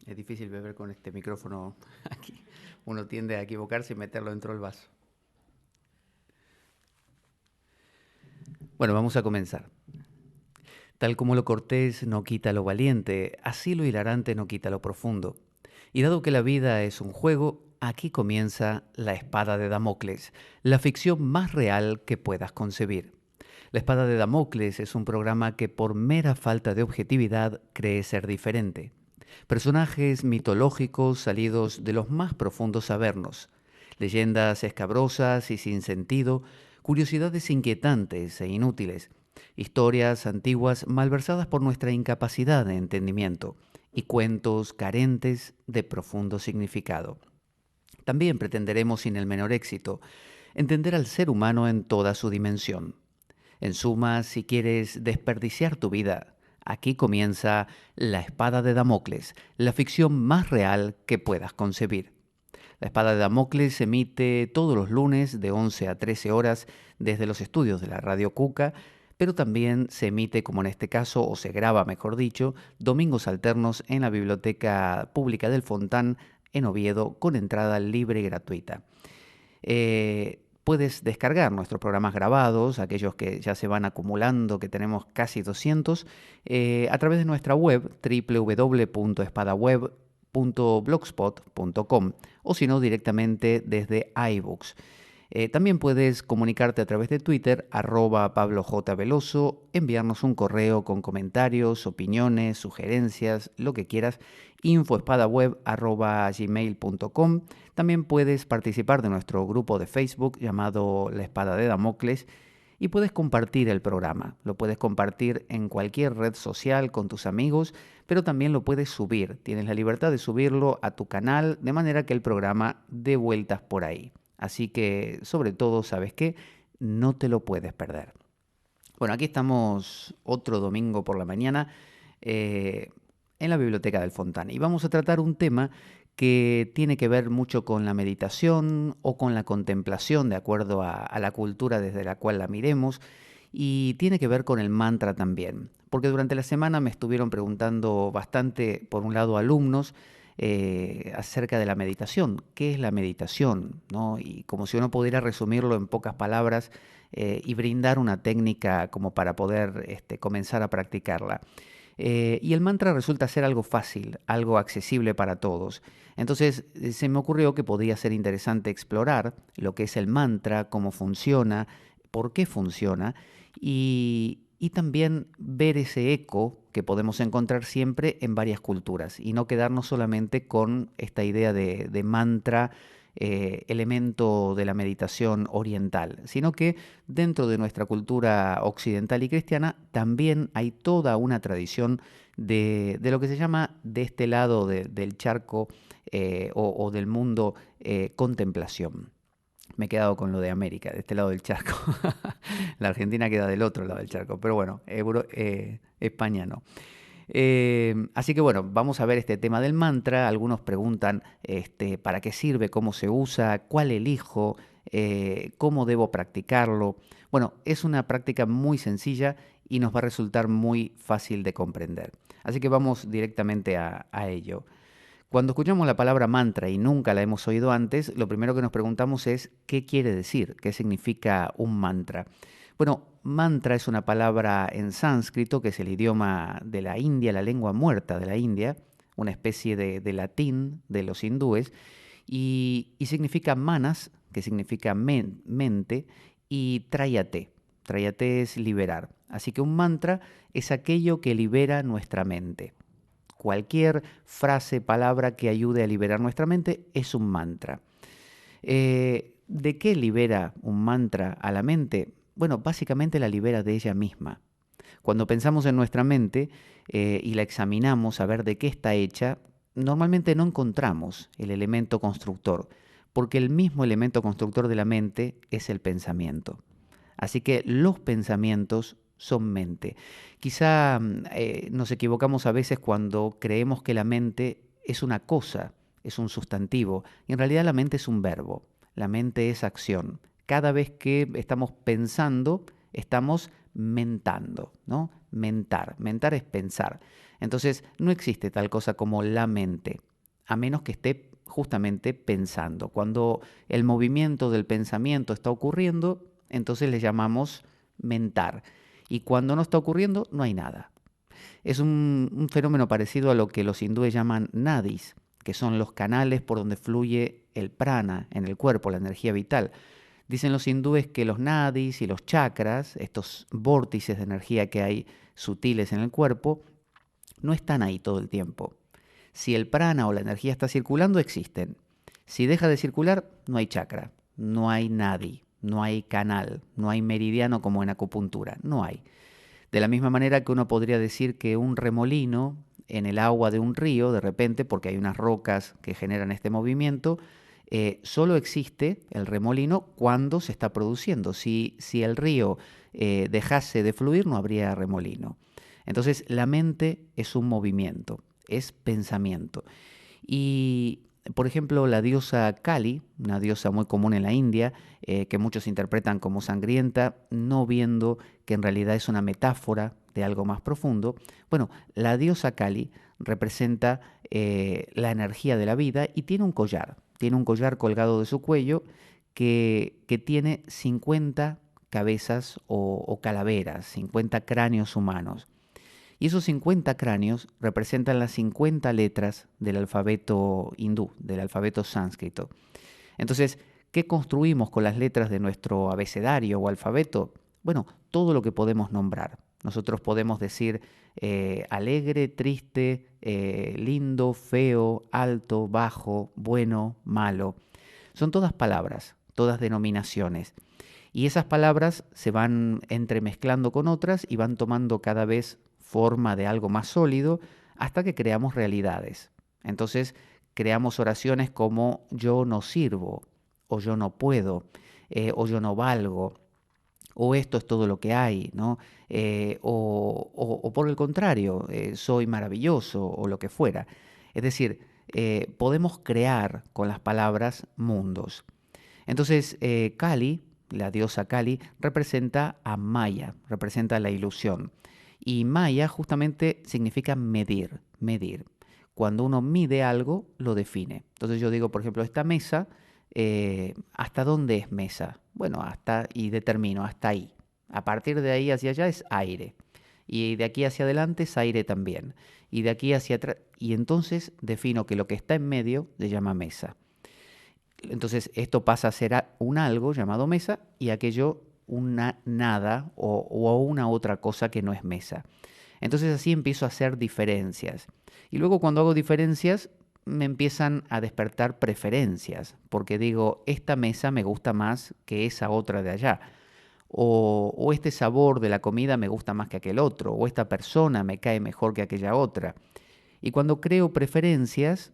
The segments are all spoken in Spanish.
Es difícil beber con este micrófono aquí. Uno tiende a equivocarse y meterlo dentro del vaso. Bueno, vamos a comenzar. Tal como lo cortés no quita lo valiente, así lo hilarante no quita lo profundo. Y dado que la vida es un juego, aquí comienza La Espada de Damocles, la ficción más real que puedas concebir. La Espada de Damocles es un programa que por mera falta de objetividad cree ser diferente. Personajes mitológicos salidos de los más profundos sabernos, leyendas escabrosas y sin sentido, curiosidades inquietantes e inútiles, historias antiguas malversadas por nuestra incapacidad de entendimiento y cuentos carentes de profundo significado. También pretenderemos, sin el menor éxito, entender al ser humano en toda su dimensión. En suma, si quieres desperdiciar tu vida, aquí comienza La Espada de Damocles, la ficción más real que puedas concebir. La Espada de Damocles se emite todos los lunes de 11 a 13 horas desde los estudios de la Radio Cuca, pero también se emite, como en este caso, o se graba, mejor dicho, domingos alternos en la Biblioteca Pública del Fontán en Oviedo con entrada libre y gratuita. Puedes descargar nuestros programas grabados, aquellos que ya se van acumulando, que tenemos casi 200, a través de nuestra web www.espadaweb.blogspot.com o si no directamente desde iBooks. También puedes comunicarte a través de Twitter, @PabloJVeloso, enviarnos un correo con comentarios, opiniones, sugerencias, lo que quieras, info@espadaweb.gmail.com. También puedes participar de nuestro grupo de Facebook llamado La Espada de Damocles y puedes compartir el programa. Lo puedes compartir en cualquier red social con tus amigos, pero también lo puedes subir. Tienes la libertad de subirlo a tu canal de manera que el programa dé vueltas por ahí. Así que, sobre todo, ¿sabes qué? No te lo puedes perder. Bueno, aquí estamos otro domingo por la mañana eh, en la Biblioteca del Fontán y vamos a tratar un tema que tiene que ver mucho con la meditación o con la contemplación, de acuerdo a la cultura desde la cual la miremos, y tiene que ver con el mantra también. Porque durante la semana me estuvieron preguntando bastante, por un lado, alumnos, acerca de la meditación. ¿Qué es la meditación? ¿No? Y como si uno pudiera resumirlo en pocas palabras y brindar una técnica como para poder comenzar a practicarla. Y el mantra resulta ser algo fácil, algo accesible para todos. Entonces se me ocurrió que podría ser interesante explorar lo que es el mantra, cómo funciona, por qué funciona y también ver ese eco que podemos encontrar siempre en varias culturas y no quedarnos solamente con esta idea de mantra, elemento de la meditación oriental, sino que dentro de nuestra cultura occidental y cristiana también hay toda una tradición de lo que se llama de este lado del charco o del mundo contemplación. Me he quedado con lo de América, de este lado del charco. La Argentina queda del otro lado del charco, pero bueno, España no. Así que bueno, vamos a ver este tema del mantra. Algunos preguntan para qué sirve, cómo se usa, cuál elijo, cómo debo practicarlo. Bueno, es una práctica muy sencilla y nos va a resultar muy fácil de comprender. Así que vamos directamente a ello. Cuando escuchamos la palabra mantra y nunca la hemos oído antes, lo primero que nos preguntamos es ¿qué quiere decir? ¿Qué significa un mantra? Bueno, mantra es una palabra en sánscrito, que es el idioma de la India, la lengua muerta de la India, una especie de latín de los hindúes, y significa manas, que significa mente, y trayate. Trayate es liberar. Así que un mantra es aquello que libera nuestra mente. Cualquier frase, palabra que ayude a liberar nuestra mente es un mantra. ¿De qué libera un mantra a la mente? Bueno, básicamente la libera de ella misma. Cuando pensamos en nuestra mente y la examinamos a ver de qué está hecha, normalmente no encontramos el elemento constructor, porque el mismo elemento constructor de la mente es el pensamiento. Así que los pensamientos son mente. Quizá nos equivocamos a veces cuando creemos que la mente es una cosa, es un sustantivo, y en realidad la mente es un verbo, la mente es acción. Cada vez que estamos pensando, estamos mentando, ¿no? Mentar es pensar. Entonces, no existe tal cosa como la mente, a menos que esté justamente pensando. Cuando el movimiento del pensamiento está ocurriendo, entonces le llamamos mentar. Y cuando no está ocurriendo, no hay nada. Es un fenómeno parecido a lo que los hindúes llaman nadis, que son los canales por donde fluye el prana en el cuerpo, la energía vital. Dicen los hindúes que los nadis y los chakras, estos vórtices de energía que hay sutiles en el cuerpo, no están ahí todo el tiempo. Si el prana o la energía está circulando, existen. Si deja de circular, no hay chakra, no hay nadi, no hay canal, no hay meridiano como en acupuntura, no hay. De la misma manera que uno podría decir que un remolino en el agua de un río, de repente, porque hay unas rocas que generan este movimiento, solo existe el remolino cuando se está produciendo. Si el río dejase de fluir, no habría remolino. Entonces, la mente es un movimiento, es pensamiento. Y, por ejemplo, la diosa Kali, una diosa muy común en la India, que muchos interpretan como sangrienta, no viendo que en realidad es una metáfora de algo más profundo. Bueno, la diosa Kali representa la energía de la vida y tiene un collar colgado de su cuello que tiene 50 cabezas o calaveras, 50 cráneos humanos. Y esos 50 cráneos representan las 50 letras del alfabeto hindú, del alfabeto sánscrito. Entonces, ¿qué construimos con las letras de nuestro abecedario o alfabeto? Bueno, todo lo que podemos nombrar. Nosotros podemos decir alegre, triste, lindo, feo, alto, bajo, bueno, malo. Son todas palabras, todas denominaciones. Y esas palabras se van entremezclando con otras y van tomando cada vez forma de algo más sólido hasta que creamos realidades. Entonces creamos oraciones como yo no sirvo, o yo no puedo, o yo no valgo, o esto es todo lo que hay, ¿no? O por el contrario, soy maravilloso, o lo que fuera. Es decir, podemos crear con las palabras mundos. Entonces, Kali, la diosa Kali, representa a Maya, representa la ilusión. Y Maya justamente significa medir, medir. Cuando uno mide algo, lo define. Entonces yo digo, por ejemplo, esta mesa, ¿hasta dónde es mesa? Bueno, hasta, y determino, hasta ahí. A partir de ahí hacia allá es aire. Y de aquí hacia adelante es aire también. Y de aquí hacia atrás, y entonces defino que lo que está en medio se llama mesa. Entonces esto pasa a ser un algo llamado mesa y aquello una nada o una otra cosa que no es mesa. Entonces así empiezo a hacer diferencias. Y luego cuando hago diferencias me empiezan a despertar preferencias, porque digo, esta mesa me gusta más que esa otra de allá. O este sabor de la comida me gusta más que aquel otro, o esta persona me cae mejor que aquella otra. Y cuando creo preferencias,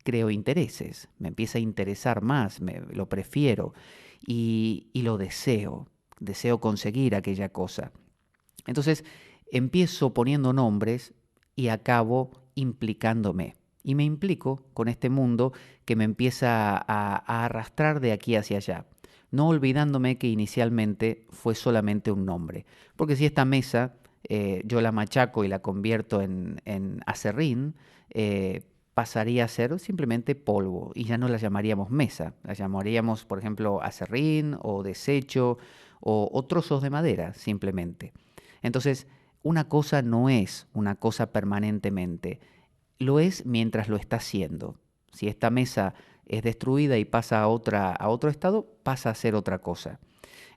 creo intereses, me empieza a interesar más, lo prefiero y lo deseo, deseo conseguir aquella cosa. Entonces empiezo poniendo nombres y acabo implicándome. Y me implico con este mundo que me empieza a arrastrar de aquí hacia allá, no olvidándome que inicialmente fue solamente un nombre. Porque si esta mesa yo la machaco y la convierto en acerrín, pasaría a ser simplemente polvo y ya no la llamaríamos mesa, la llamaríamos, por ejemplo, acerrín o desecho o trozos de madera, simplemente. Entonces, una cosa no es una cosa permanentemente, lo es mientras lo está haciendo. Si esta mesa es destruida y pasa a otro estado, pasa a ser otra cosa.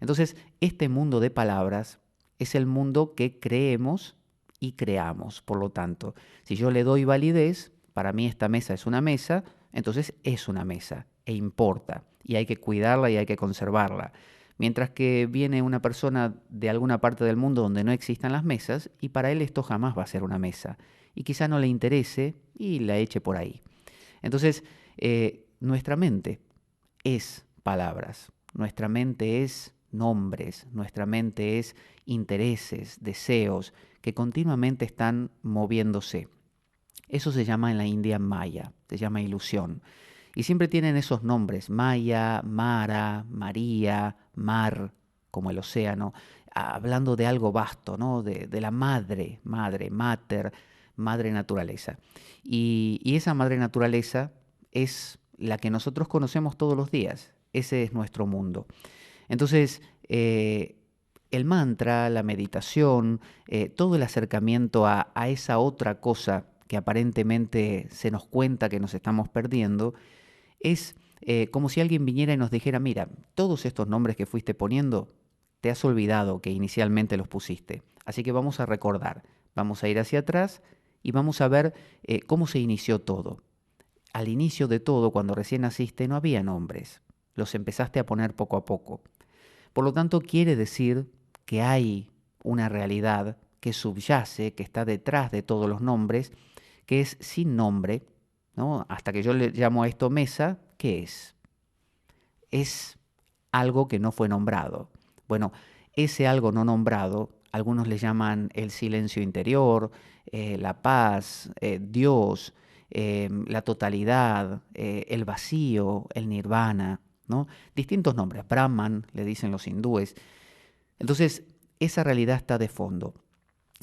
Entonces, este mundo de palabras es el mundo que creemos y creamos. Por lo tanto, si yo le doy validez, para mí esta mesa es una mesa, entonces es una mesa e importa y hay que cuidarla y hay que conservarla. Mientras que viene una persona de alguna parte del mundo donde no existan las mesas y para él esto jamás va a ser una mesa y quizá no le interese y la eche por ahí. Entonces, nuestra mente es palabras, nuestra mente es nombres, nuestra mente es intereses, deseos que continuamente están moviéndose. Eso se llama en la India Maya, se llama ilusión. Y siempre tienen esos nombres, Maya, Mara, María, Mar, como el océano, hablando de algo vasto, ¿no? De la madre, madre, mater, madre naturaleza. Y esa madre naturaleza es la que nosotros conocemos todos los días. Ese es nuestro mundo. Entonces, el mantra, la meditación, todo el acercamiento a esa otra cosa que aparentemente se nos cuenta que nos estamos perdiendo, es como si alguien viniera y nos dijera, mira, todos estos nombres que fuiste poniendo, te has olvidado que inicialmente los pusiste. Así que vamos a recordar, vamos a ir hacia atrás y vamos a ver cómo se inició todo. Al inicio de todo, cuando recién naciste, no había nombres. Los empezaste a poner poco a poco. Por lo tanto, quiere decir que hay una realidad que subyace, que está detrás de todos los nombres, que es sin nombre, ¿no? Hasta que yo le llamo a esto mesa, ¿qué es? Es algo que no fue nombrado. Bueno, ese algo no nombrado, algunos le llaman el silencio interior, la paz, Dios, la totalidad, el vacío, el nirvana, ¿no? Distintos nombres, Brahman, le dicen los hindúes. Entonces, esa realidad está de fondo.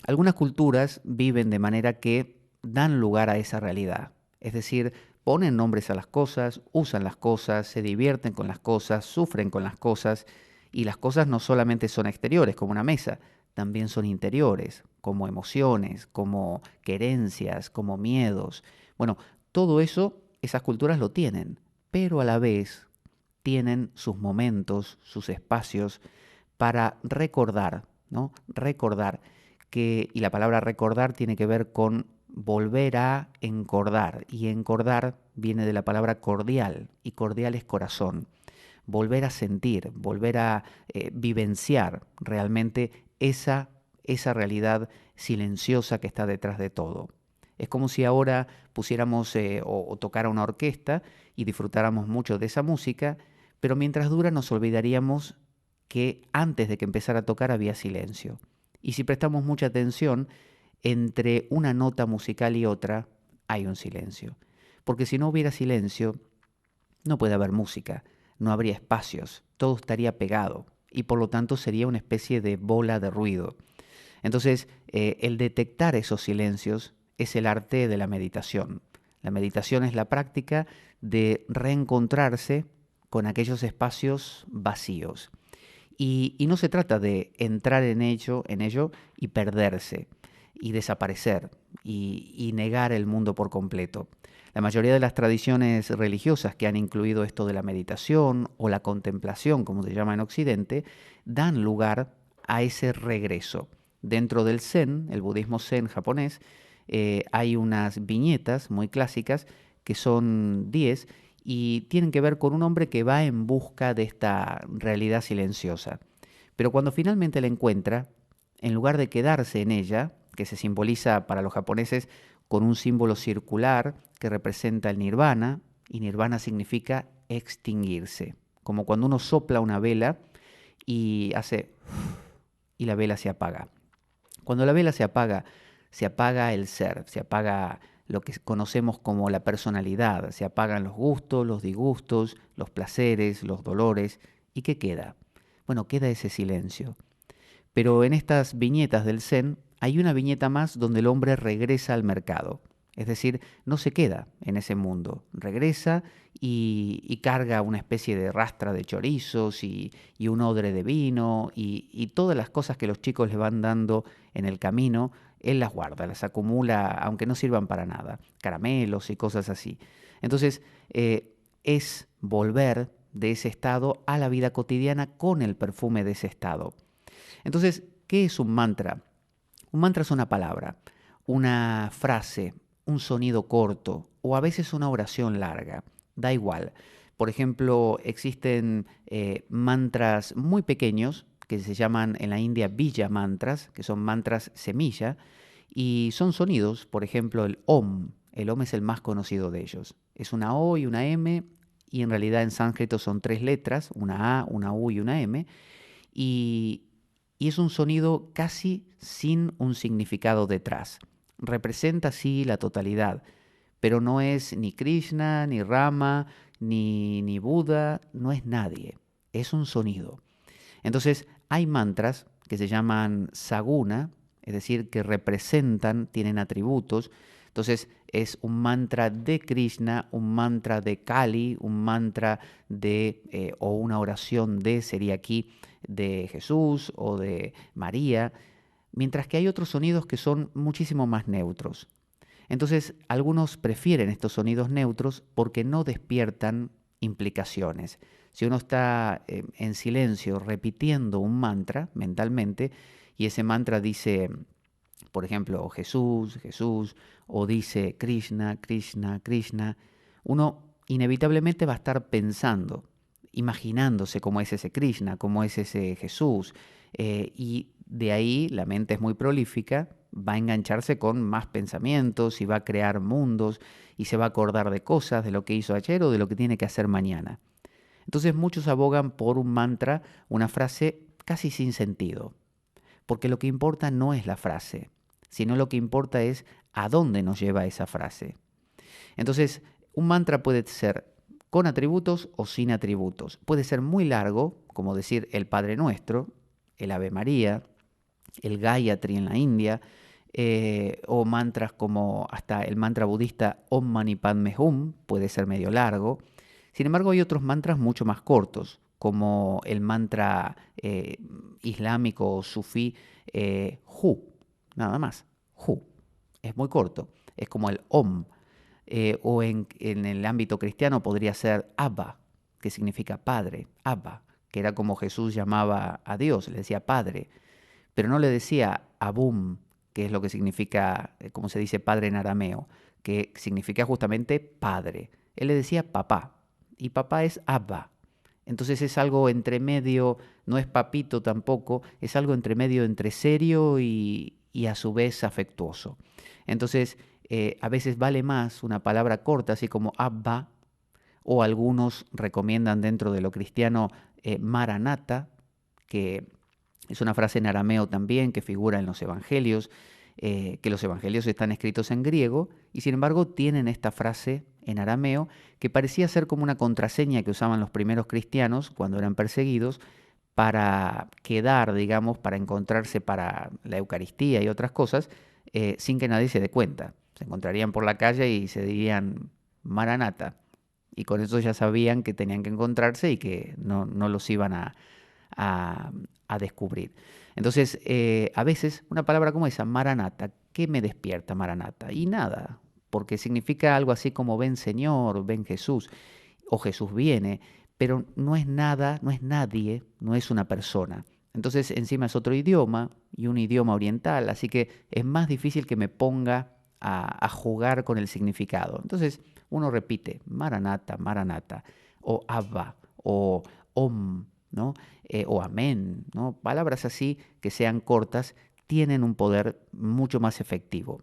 Algunas culturas viven de manera que dan lugar a esa realidad. Es decir, ponen nombres a las cosas, usan las cosas, se divierten con las cosas, sufren con las cosas, y las cosas no solamente son exteriores, como una mesa, también son interiores, como emociones, como querencias, como miedos. Bueno, todo eso, esas culturas lo tienen, pero a la vez tienen sus momentos, sus espacios para recordar, ¿no? Recordar que, y la palabra recordar tiene que ver con volver a encordar, y encordar viene de la palabra cordial, y cordial es corazón. Volver a sentir, volver a vivenciar realmente esa realidad silenciosa que está detrás de todo. Es como si ahora pusiéramos o tocara una orquesta y disfrutáramos mucho de esa música, pero mientras dura nos olvidaríamos que antes de que empezara a tocar había silencio. Y si prestamos mucha atención, entre una nota musical y otra hay un silencio. Porque si no hubiera silencio, no puede haber música, no habría espacios, todo estaría pegado y por lo tanto sería una especie de bola de ruido. Entonces, el detectar esos silencios es el arte de la meditación. La meditación es la práctica de reencontrarse con aquellos espacios vacíos. Y no se trata de entrar en ello y perderse, y desaparecer, y negar el mundo por completo. La mayoría de las tradiciones religiosas que han incluido esto de la meditación o la contemplación, como se llama en Occidente, dan lugar a ese regreso. Dentro del Zen, el budismo Zen japonés, hay unas viñetas muy clásicas que son 10 y tienen que ver con un hombre que va en busca de esta realidad silenciosa. Pero cuando finalmente la encuentra, en lugar de quedarse en ella, que se simboliza para los japoneses con un símbolo circular que representa el nirvana, y nirvana significa extinguirse, como cuando uno sopla una vela y hace y la vela se apaga. Cuando la vela se apaga el ser, se apaga lo que conocemos como la personalidad, se apagan los gustos, los disgustos, los placeres, los dolores. ¿Y qué queda? Bueno, queda ese silencio. Pero en estas viñetas del Zen hay una viñeta más donde el hombre regresa al mercado. Es decir, no se queda en ese mundo, regresa y carga una especie de rastra de chorizos y un odre de vino y todas las cosas que los chicos le van dando en el camino, él las guarda, las acumula, aunque no sirvan para nada, caramelos y cosas así. Entonces, es volver de ese estado a la vida cotidiana con el perfume de ese estado. Entonces, ¿qué es un mantra? Un mantra es una palabra, una frase, un sonido corto o a veces una oración larga. Da igual. Por ejemplo, existen mantras muy pequeños que se llaman en la India bija mantras, que son mantras semilla, y son sonidos, por ejemplo, el Om. El Om es el más conocido de ellos. Es una O y una M, y en realidad en sánscrito son 3 letras, una A, una U y una M, y, y es un sonido casi sin un significado detrás. Representa sí la totalidad, pero no es ni Krishna, ni Rama, ni Buda, no es nadie, es un sonido. Entonces hay mantras que se llaman saguna, es decir, que representan, tienen atributos. Entonces es un mantra de Krishna, un mantra de Kali, un mantra de, o una oración de, sería aquí, de Jesús o de María, mientras que hay otros sonidos que son muchísimo más neutros. Entonces, algunos prefieren estos sonidos neutros porque no despiertan implicaciones. Si uno está en silencio repitiendo un mantra mentalmente y ese mantra dice, por ejemplo, Jesús, Jesús, o dice Krishna, Krishna, Krishna, uno inevitablemente va a estar pensando, imaginándose cómo es ese Krishna, cómo es ese Jesús, y de ahí la mente es muy prolífica, va a engancharse con más pensamientos y va a crear mundos y se va a acordar de cosas, de lo que hizo ayer o de lo que tiene que hacer mañana. Entonces muchos abogan por un mantra, una frase casi sin sentido, porque lo que importa no es la frase, sino lo que importa es a dónde nos lleva esa frase. Entonces, un mantra puede ser con atributos o sin atributos. Puede ser muy largo, como decir el Padre Nuestro, el Ave María, el Gayatri en la India, o mantras como hasta el mantra budista Om Mani Padme Hum, puede ser medio largo. Sin embargo, hay otros mantras mucho más cortos, como el mantra islámico o sufí Hu, nada más, Hu. Es muy corto, es como el Om. O en el ámbito cristiano podría ser Abba, que significa Padre, Abba, que era como Jesús llamaba a Dios, le decía Padre, pero no le decía Abum, que es lo que significa, como se dice padre en arameo, que significa justamente padre. Él le decía papá, y papá es Abba. Entonces es algo entre medio, no es papito tampoco, es algo entre medio entre serio y a su vez afectuoso. Entonces a veces vale más una palabra corta, así como Abba, o algunos recomiendan dentro de lo cristiano Maranatha, que es una frase en arameo también que figura en los evangelios, que los evangelios están escritos en griego y sin embargo tienen esta frase en arameo que parecía ser como una contraseña que usaban los primeros cristianos cuando eran perseguidos para quedar, digamos, para encontrarse para la Eucaristía y otras cosas, sin que nadie se dé cuenta. Se encontrarían por la calle y se dirían Maranatha. Y con eso ya sabían que tenían que encontrarse y que no los iban a, a descubrir. Entonces, a veces una palabra como esa, Maranatha, ¿qué me despierta Maranatha? Y nada, porque significa algo así como ven Señor, ven Jesús, o Jesús viene, pero no es nada, no es nadie, no es una persona. Entonces, encima es otro idioma y un idioma oriental, así que es más difícil que me ponga a jugar con el significado. Entonces, uno repite Maranatha, Maranatha, o Abba, o Om, ¿no? O amén, ¿no? Palabras así que sean cortas tienen un poder mucho más efectivo.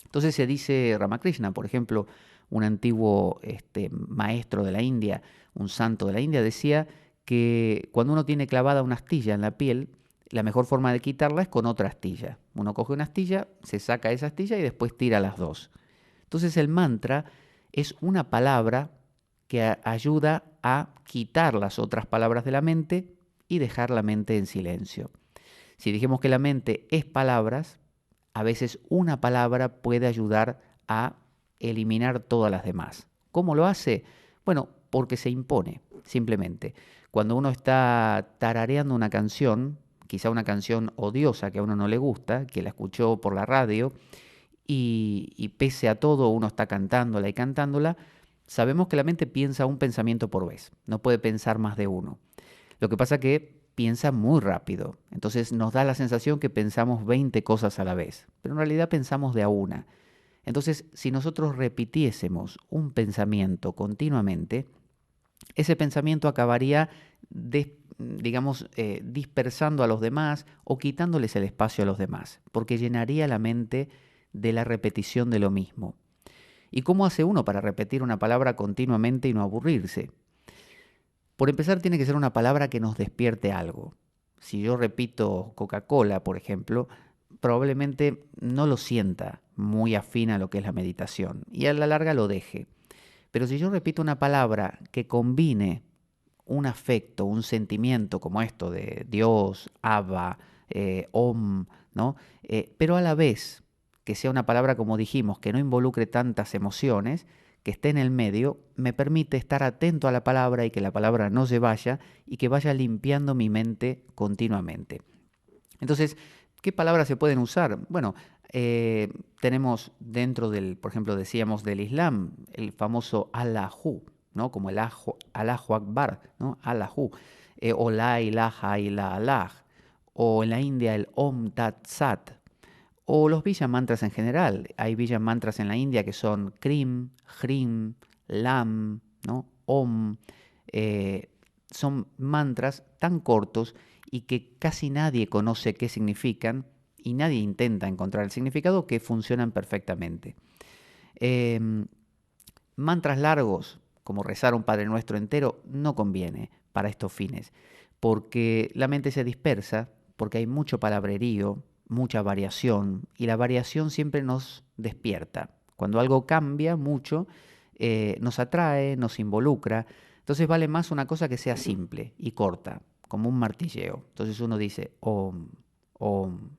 Entonces se dice Ramakrishna, por ejemplo, un antiguo maestro de la India, un santo de la India, decía que cuando uno tiene clavada una astilla en la piel, la mejor forma de quitarla es con otra astilla. Uno coge una astilla, se saca esa astilla y después tira las dos. Entonces el mantra es una palabra que ayuda a quitar las otras palabras de la mente y dejar la mente en silencio. Si dijimos que la mente es palabras, a veces una palabra puede ayudar a eliminar todas las demás. ¿Cómo lo hace? Bueno, porque se impone, simplemente. Cuando uno está tarareando una canción, quizá una canción odiosa que a uno no le gusta, que la escuchó por la radio, y pese a todo uno está cantándola y cantándola, sabemos que la mente piensa un pensamiento por vez, no puede pensar más de uno. Lo que pasa que piensa muy rápido, entonces nos da la sensación que pensamos 20 cosas a la vez, pero en realidad pensamos de a una. Entonces, si nosotros repitiésemos un pensamiento continuamente, ese pensamiento acabaría, digamos, dispersando a los demás o quitándoles el espacio a los demás, porque llenaría la mente de la repetición de lo mismo. ¿Y cómo hace uno para repetir una palabra continuamente y no aburrirse? Por empezar, tiene que ser una palabra que nos despierte algo. Si yo repito Coca-Cola, por ejemplo, probablemente no lo sienta muy afín a lo que es la meditación y a la larga lo deje. Pero si yo repito una palabra que combine un afecto, un sentimiento como esto de Dios, Abba, Om, ¿no? Pero a la vez que sea una palabra, como dijimos, que no involucre tantas emociones, que esté en el medio, me permite estar atento a la palabra y que la palabra no se vaya y que vaya limpiando mi mente continuamente. Entonces, ¿qué palabras se pueden usar? Bueno, tenemos dentro del, por ejemplo, decíamos del Islam, el famoso Allahu, ¿no? Como el Allahu Akbar, ¿no? Allahu, o la ilaha illa Allah, o en la India el Om Tat Sat, o los Villa Mantras en general. Hay Villa Mantras en la India que son Krim, Hrim, Lam, ¿no? Om. Eh, Son mantras tan cortos y que casi nadie conoce qué significan y nadie intenta encontrar el significado, que funcionan perfectamente. Eh, Mantras largos, como rezar un Padre Nuestro entero, no conviene para estos fines, porque la mente se dispersa, porque hay mucho palabrerío, mucha variación, y la variación siempre nos despierta. Cuando algo cambia mucho, nos atrae, nos involucra. Entonces vale más una cosa que sea simple y corta, como un martilleo. Entonces uno dice Om, Om,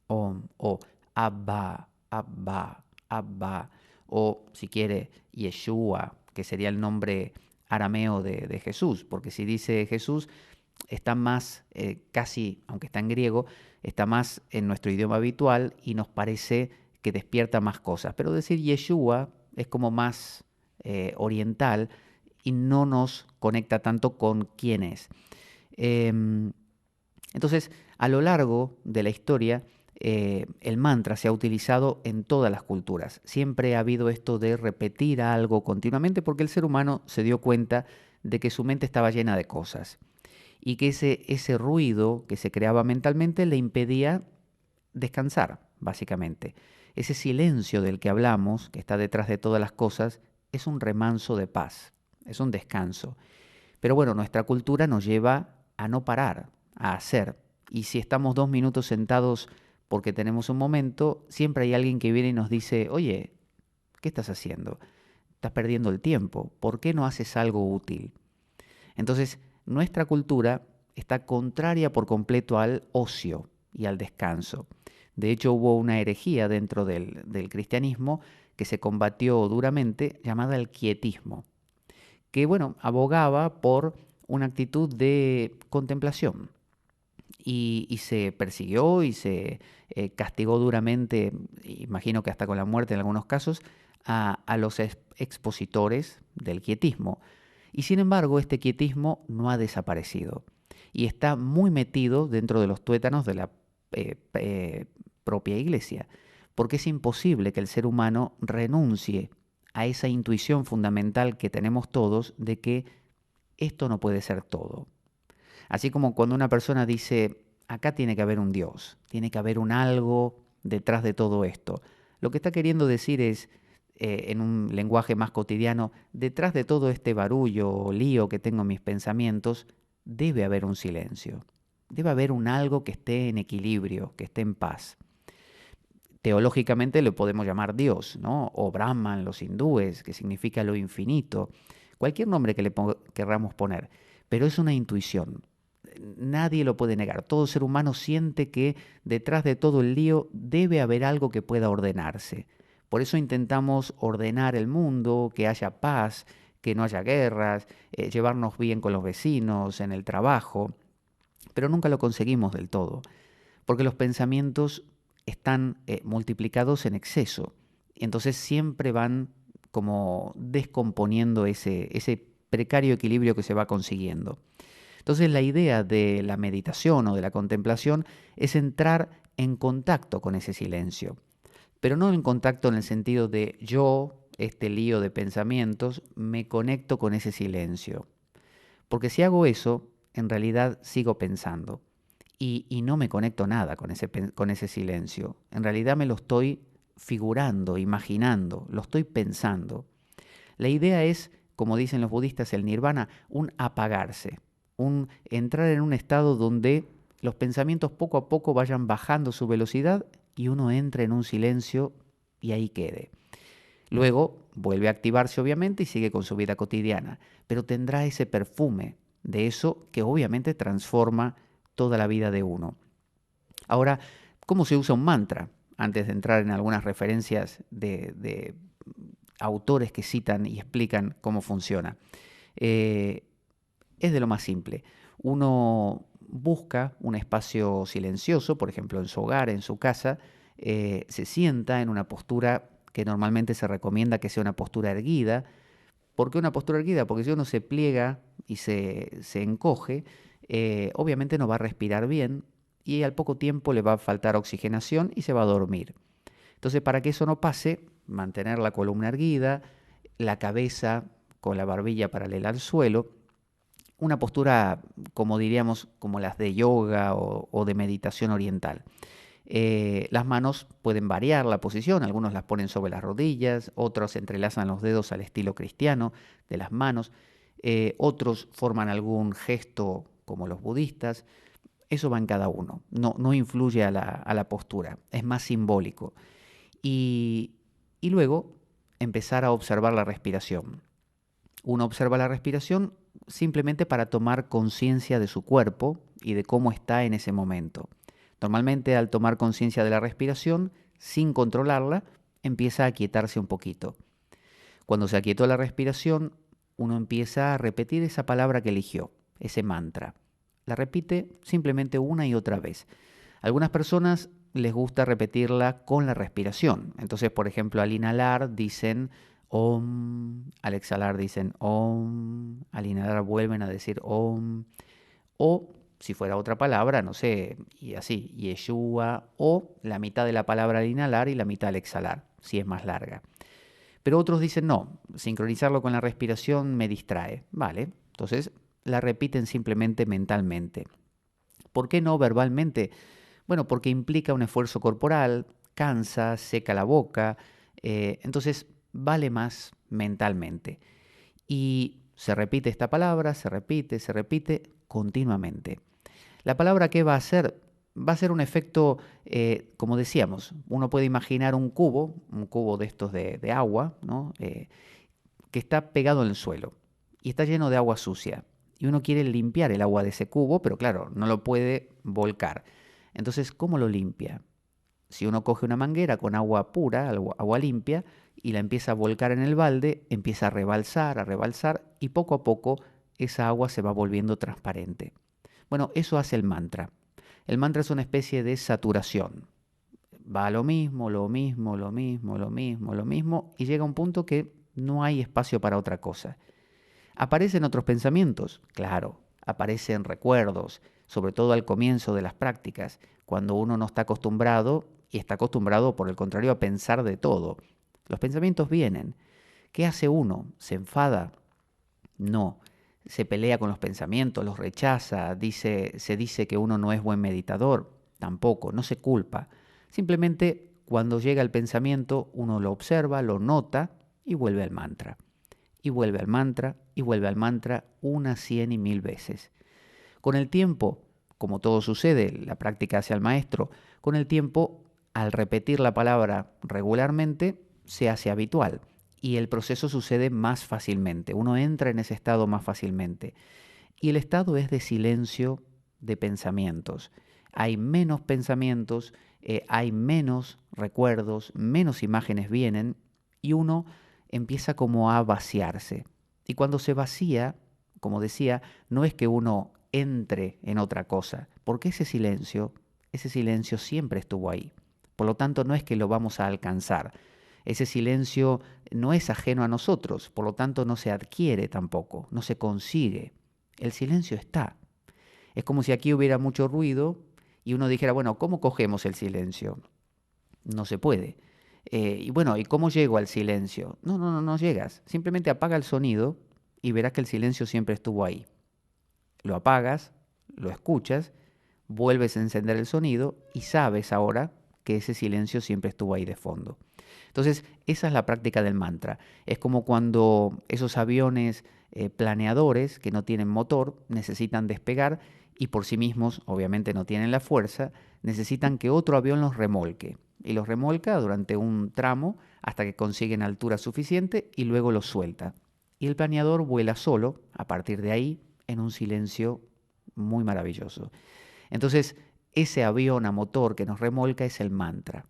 Om, o Abba, Abba, Abba, o si quiere Yeshua, que sería el nombre arameo de Jesús, porque si dice Jesús, está más, casi, aunque está en griego, está más en nuestro idioma habitual y nos parece que despierta más cosas. Pero decir Yeshua es como más oriental y no nos conecta tanto con quién es. Entonces, a lo largo de la historia, el mantra se ha utilizado en todas las culturas. Siempre ha habido esto de repetir algo continuamente porque el ser humano se dio cuenta de que su mente estaba llena de cosas y que ese ruido que se creaba mentalmente le impedía descansar, básicamente. Ese silencio del que hablamos, que está detrás de todas las cosas, es un remanso de paz, es un descanso. Pero bueno, nuestra cultura nos lleva a no parar, a hacer. Y si estamos 2 minutos sentados porque tenemos un momento, siempre hay alguien que viene y nos dice, oye, ¿qué estás haciendo? Estás perdiendo el tiempo. ¿Por qué no haces algo útil? Entonces, nuestra cultura está contraria por completo al ocio y al descanso. De hecho, hubo una herejía dentro del cristianismo que se combatió duramente llamada el quietismo, que, bueno, abogaba por una actitud de contemplación y se persiguió y se castigó duramente, imagino que hasta con la muerte en algunos casos, a los expositores del quietismo. Y sin embargo, este quietismo no ha desaparecido y está muy metido dentro de los tuétanos de la propia iglesia, porque es imposible que el ser humano renuncie a esa intuición fundamental que tenemos todos de que esto no puede ser todo. Así como cuando una persona dice, acá tiene que haber un Dios, tiene que haber un algo detrás de todo esto. Lo que está queriendo decir es, en un lenguaje más cotidiano, detrás de todo este barullo o lío que tengo en mis pensamientos, debe haber un silencio. Debe haber un algo que esté en equilibrio, que esté en paz. Teológicamente lo podemos llamar Dios, ¿no? O Brahman, los hindúes, que significa lo infinito. Cualquier nombre que le querramos poner. Pero es una intuición. Nadie lo puede negar. Todo ser humano siente que detrás de todo el lío debe haber algo que pueda ordenarse. Por eso intentamos ordenar el mundo, que haya paz, que no haya guerras, llevarnos bien con los vecinos, en el trabajo. Pero nunca lo conseguimos del todo. Porque los pensamientos están multiplicados en exceso. Entonces siempre van como descomponiendo ese precario equilibrio que se va consiguiendo. Entonces la idea de la meditación o de la contemplación es entrar en contacto con ese silencio, pero no en contacto en el sentido de yo, este lío de pensamientos, me conecto con ese silencio. Porque si hago eso, en realidad sigo pensando y no me conecto nada con ese silencio. En realidad me lo estoy figurando, imaginando, lo estoy pensando. La idea es, como dicen los budistas, el nirvana, un apagarse, un entrar en un estado donde los pensamientos poco a poco vayan bajando su velocidad y uno entre en un silencio y ahí quede. Luego vuelve a activarse obviamente y sigue con su vida cotidiana, pero tendrá ese perfume de eso que obviamente transforma toda la vida de uno. Ahora, cómo se usa un mantra, antes de entrar en algunas referencias de autores que citan y explican cómo funciona. Es de lo más simple. Uno busca un espacio silencioso, por ejemplo en su hogar, en su casa, se sienta en una postura que normalmente se recomienda que sea una postura erguida. ¿Por qué una postura erguida? Porque si uno se pliega y se encoge, obviamente no va a respirar bien y al poco tiempo le va a faltar oxigenación y se va a dormir. Entonces, para que eso no pase, mantener la columna erguida, la cabeza con la barbilla paralela al suelo, una postura, como diríamos, como las de yoga o de meditación oriental. Las manos pueden variar la posición, algunos las ponen sobre las rodillas, otros entrelazan los dedos al estilo cristiano de las manos, otros forman algún gesto como los budistas. Eso va en cada uno, no influye a la postura, es más simbólico. Y luego empezar a observar la respiración. Uno observa la respiración simplemente para tomar conciencia de su cuerpo y de cómo está en ese momento. Normalmente al tomar conciencia de la respiración, sin controlarla, empieza a aquietarse un poquito. Cuando se aquietó la respiración, uno empieza a repetir esa palabra que eligió, ese mantra. La repite simplemente una y otra vez. A algunas personas les gusta repetirla con la respiración. Entonces, por ejemplo, al inhalar dicen Om, al exhalar dicen Om, al inhalar vuelven a decir Om, o si fuera otra palabra, no sé, y así, Yeshua, o la mitad de la palabra al inhalar y la mitad al exhalar, si es más larga. Pero otros dicen no, sincronizarlo con la respiración me distrae. Vale, entonces la repiten simplemente mentalmente. ¿Por qué no verbalmente? Bueno, porque implica un esfuerzo corporal, cansa, seca la boca, entonces vale más mentalmente. Y se repite esta palabra, se repite continuamente. La palabra ¿qué va a hacer? Va a ser un efecto, como decíamos, uno puede imaginar un cubo de estos de agua, ¿no? Que está pegado en el suelo y está lleno de agua sucia. Y uno quiere limpiar el agua de ese cubo, pero claro, no lo puede volcar. Entonces, ¿cómo lo limpia? Si uno coge una manguera con agua pura, agua limpia, y la empieza a volcar en el balde, empieza a rebalsar, y poco a poco esa agua se va volviendo transparente. Bueno, eso hace el mantra. El mantra es una especie de saturación. Va a lo mismo, lo mismo, lo mismo, lo mismo, lo mismo, y llega a un punto que no hay espacio para otra cosa. ¿Aparecen otros pensamientos? Claro, aparecen recuerdos, sobre todo al comienzo de las prácticas, cuando uno no está acostumbrado y está acostumbrado, por el contrario, a pensar de todo. Los pensamientos vienen. ¿Qué hace uno? ¿Se enfada? No. ¿Se pelea con los pensamientos? ¿Los rechaza? ¿Se dice que uno no es buen meditador? Tampoco, no se culpa. Simplemente cuando llega el pensamiento, uno lo observa, lo nota y vuelve al mantra. Y vuelve al mantra, y vuelve al mantra unas 100 y 1000 veces. Con el tiempo, como todo sucede, la práctica hace al maestro, con el tiempo, al repetir la palabra regularmente, se hace habitual y el proceso sucede más fácilmente. Uno entra en ese estado más fácilmente. Y el estado es de silencio de pensamientos. Hay menos pensamientos, hay menos recuerdos, menos imágenes vienen y uno empieza como a vaciarse. Y cuando se vacía, como decía, no es que uno entre en otra cosa, porque ese silencio siempre estuvo ahí. Por lo tanto, no es que lo vamos a alcanzar. Ese silencio no es ajeno a nosotros, por lo tanto no se adquiere tampoco, no se consigue. El silencio está. Es como si aquí hubiera mucho ruido y uno dijera, bueno, ¿cómo cogemos el silencio? No se puede. Y bueno, ¿y cómo llego al silencio? No llegas. Simplemente apaga el sonido y verás que el silencio siempre estuvo ahí. Lo apagas, lo escuchas, vuelves a encender el sonido y sabes ahora que ese silencio siempre estuvo ahí de fondo. Entonces, esa es la práctica del mantra. Es como cuando esos aviones planeadores que no tienen motor necesitan despegar y por sí mismos, obviamente no tienen la fuerza, necesitan que otro avión los remolque. Y los remolca durante un tramo hasta que consiguen altura suficiente y luego los suelta. Y el planeador vuela solo, a partir de ahí, en un silencio muy maravilloso. Entonces, ese avión a motor que nos remolca es el mantra.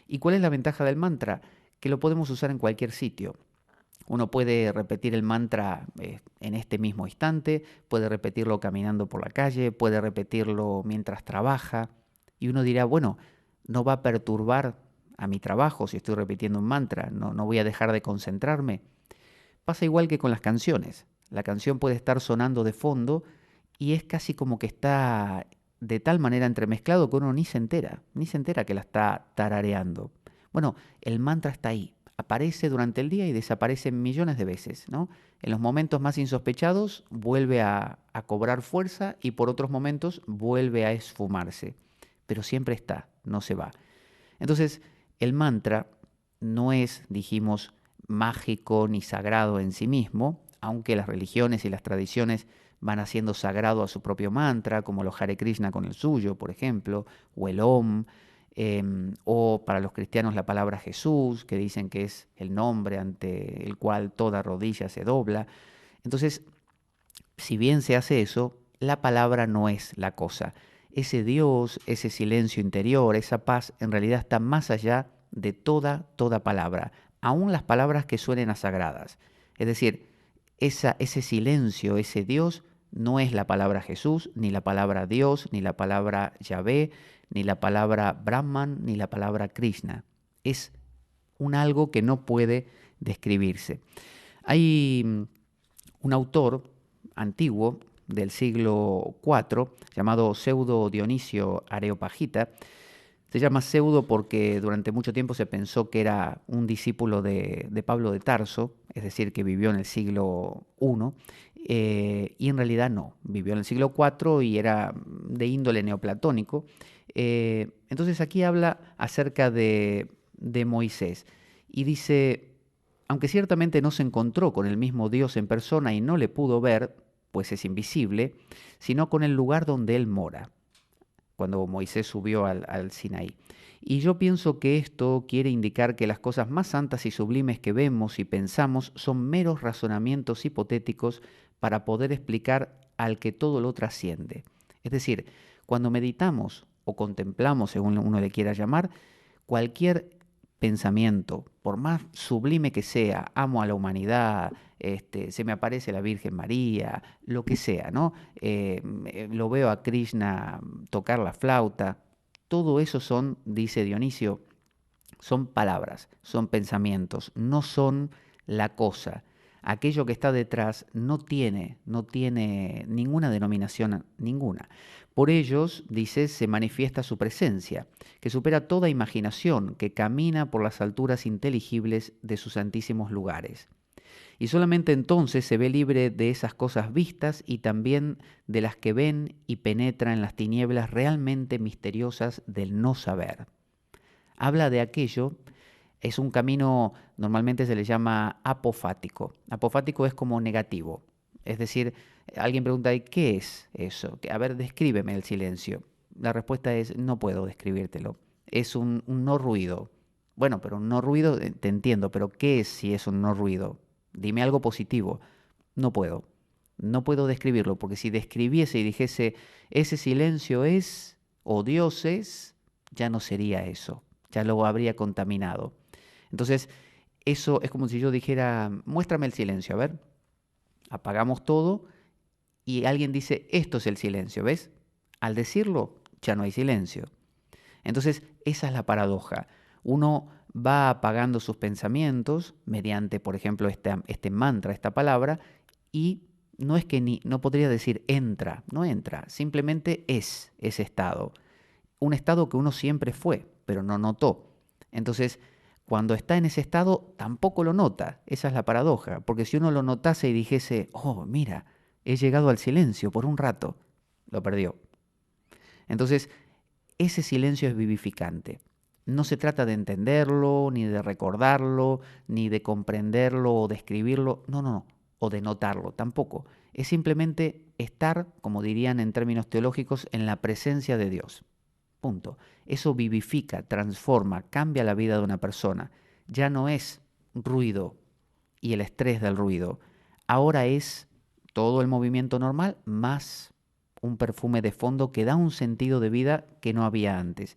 ¿Y cuál es la ventaja del mantra? Que lo podemos usar en cualquier sitio. Uno puede repetir el mantra en este mismo instante, puede repetirlo caminando por la calle, puede repetirlo mientras trabaja. Y uno dirá, bueno, no va a perturbar a mi trabajo si estoy repitiendo un mantra, no voy a dejar de concentrarme. Pasa igual que con las canciones. La canción puede estar sonando de fondo y es casi como que está de tal manera entremezclado que uno ni se entera que la está tarareando. Bueno, el mantra está ahí, aparece durante el día y desaparece millones de veces, ¿no? En los momentos más insospechados vuelve a cobrar fuerza y por otros momentos vuelve a esfumarse, pero siempre está, no se va. Entonces, el mantra no es, dijimos, mágico ni sagrado en sí mismo, aunque las religiones y las tradiciones van haciendo sagrado a su propio mantra, como los Hare Krishna con el suyo, por ejemplo, o el Om, o para los cristianos la palabra Jesús, que dicen que es el nombre ante el cual toda rodilla se dobla. Entonces, si bien se hace eso, la palabra no es la cosa. Ese Dios, ese silencio interior, esa paz, en realidad está más allá de toda palabra, aun las palabras que suenen a sagradas. Es decir, ese silencio, ese Dios, no es la palabra Jesús, ni la palabra Dios, ni la palabra Yahvé, ni la palabra Brahman, ni la palabra Krishna. Es un algo que no puede describirse. Hay un autor antiguo del siglo IV llamado Pseudo Dionisio Areopagita. Se llama pseudo porque durante mucho tiempo se pensó que era un discípulo de Pablo de Tarso, es decir, que vivió en el siglo I, y en realidad no, vivió en el siglo IV y era de índole neoplatónico. Entonces aquí habla acerca de Moisés y dice, aunque ciertamente no se encontró con el mismo Dios en persona y no le pudo ver, pues es invisible, sino con el lugar donde él mora, cuando Moisés subió al Sinaí. Y yo pienso que esto quiere indicar que las cosas más santas y sublimes que vemos y pensamos son meros razonamientos hipotéticos para poder explicar al que todo lo trasciende. Es decir, cuando meditamos o contemplamos, según uno le quiera llamar, cualquier pensamiento, por más sublime que sea, amo a la humanidad, se me aparece la Virgen María, lo que sea, ¿no? Lo veo a Krishna tocar la flauta, todo eso son, dice Dionisio, son palabras, son pensamientos, no son la cosa. Aquello que está detrás no tiene ninguna denominación, ninguna. Por ellos, dice, se manifiesta su presencia, que supera toda imaginación, que camina por las alturas inteligibles de sus santísimos lugares. Y solamente entonces se ve libre de esas cosas vistas y también de las que ven y penetran en las tinieblas realmente misteriosas del no saber. Habla de aquello, es un camino, normalmente se le llama apofático. Apofático es como negativo. Es decir, alguien pregunta, ¿y qué es eso? A ver, descríbeme el silencio. La respuesta es, no puedo describírtelo. Es un no ruido. Bueno, pero un no ruido, te entiendo, pero ¿qué es si es un no ruido? Dime algo positivo. No puedo. No puedo describirlo, porque si describiese y dijese, ese silencio es, o Dios es, ya no sería eso. Ya lo habría contaminado. Entonces, eso es como si yo dijera, muéstrame el silencio, a ver. Apagamos todo y alguien dice, esto es el silencio, ¿ves? Al decirlo, ya no hay silencio. Entonces, esa es la paradoja. Uno va apagando sus pensamientos mediante, por ejemplo, este mantra, esta palabra, y no es que no podría decir entra, no entra, simplemente es ese estado. Un estado que uno siempre fue, pero no notó. Entonces, cuando está en ese estado, tampoco lo nota. Esa es la paradoja, porque si uno lo notase y dijese, oh, mira, he llegado al silencio por un rato, lo perdió. Entonces, ese silencio es vivificante. No se trata de entenderlo, ni de recordarlo, ni de comprenderlo o describirlo, no, o de notarlo, tampoco. Es simplemente estar, como dirían en términos teológicos, en la presencia de Dios. Punto. Eso vivifica, transforma, cambia la vida de una persona. Ya no es ruido y el estrés del ruido. Ahora es todo el movimiento normal más un perfume de fondo que da un sentido de vida que no había antes.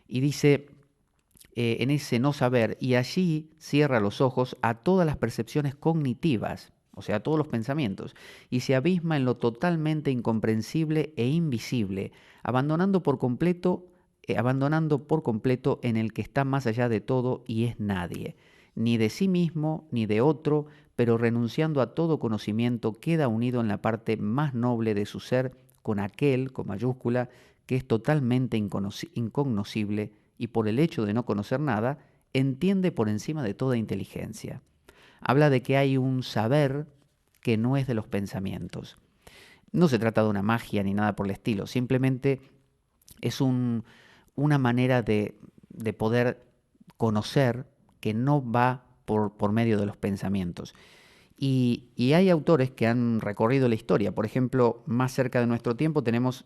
Y dice, en ese no saber, y allí cierra los ojos a todas las percepciones cognitivas, o sea, a todos los pensamientos, y se abisma en lo totalmente incomprensible e invisible, abandonando por completo en el que está más allá de todo y es nadie, ni de sí mismo ni de otro, pero renunciando a todo conocimiento, queda unido en la parte más noble de su ser con aquel, con mayúscula, que es totalmente incognoscible y por el hecho de no conocer nada, entiende por encima de toda inteligencia. Habla de que hay un saber que no es de los pensamientos. No se trata de una magia ni nada por el estilo, simplemente es una manera de poder conocer que no va por medio de los pensamientos. Y hay autores que han recorrido la historia. Por ejemplo, más cerca de nuestro tiempo tenemos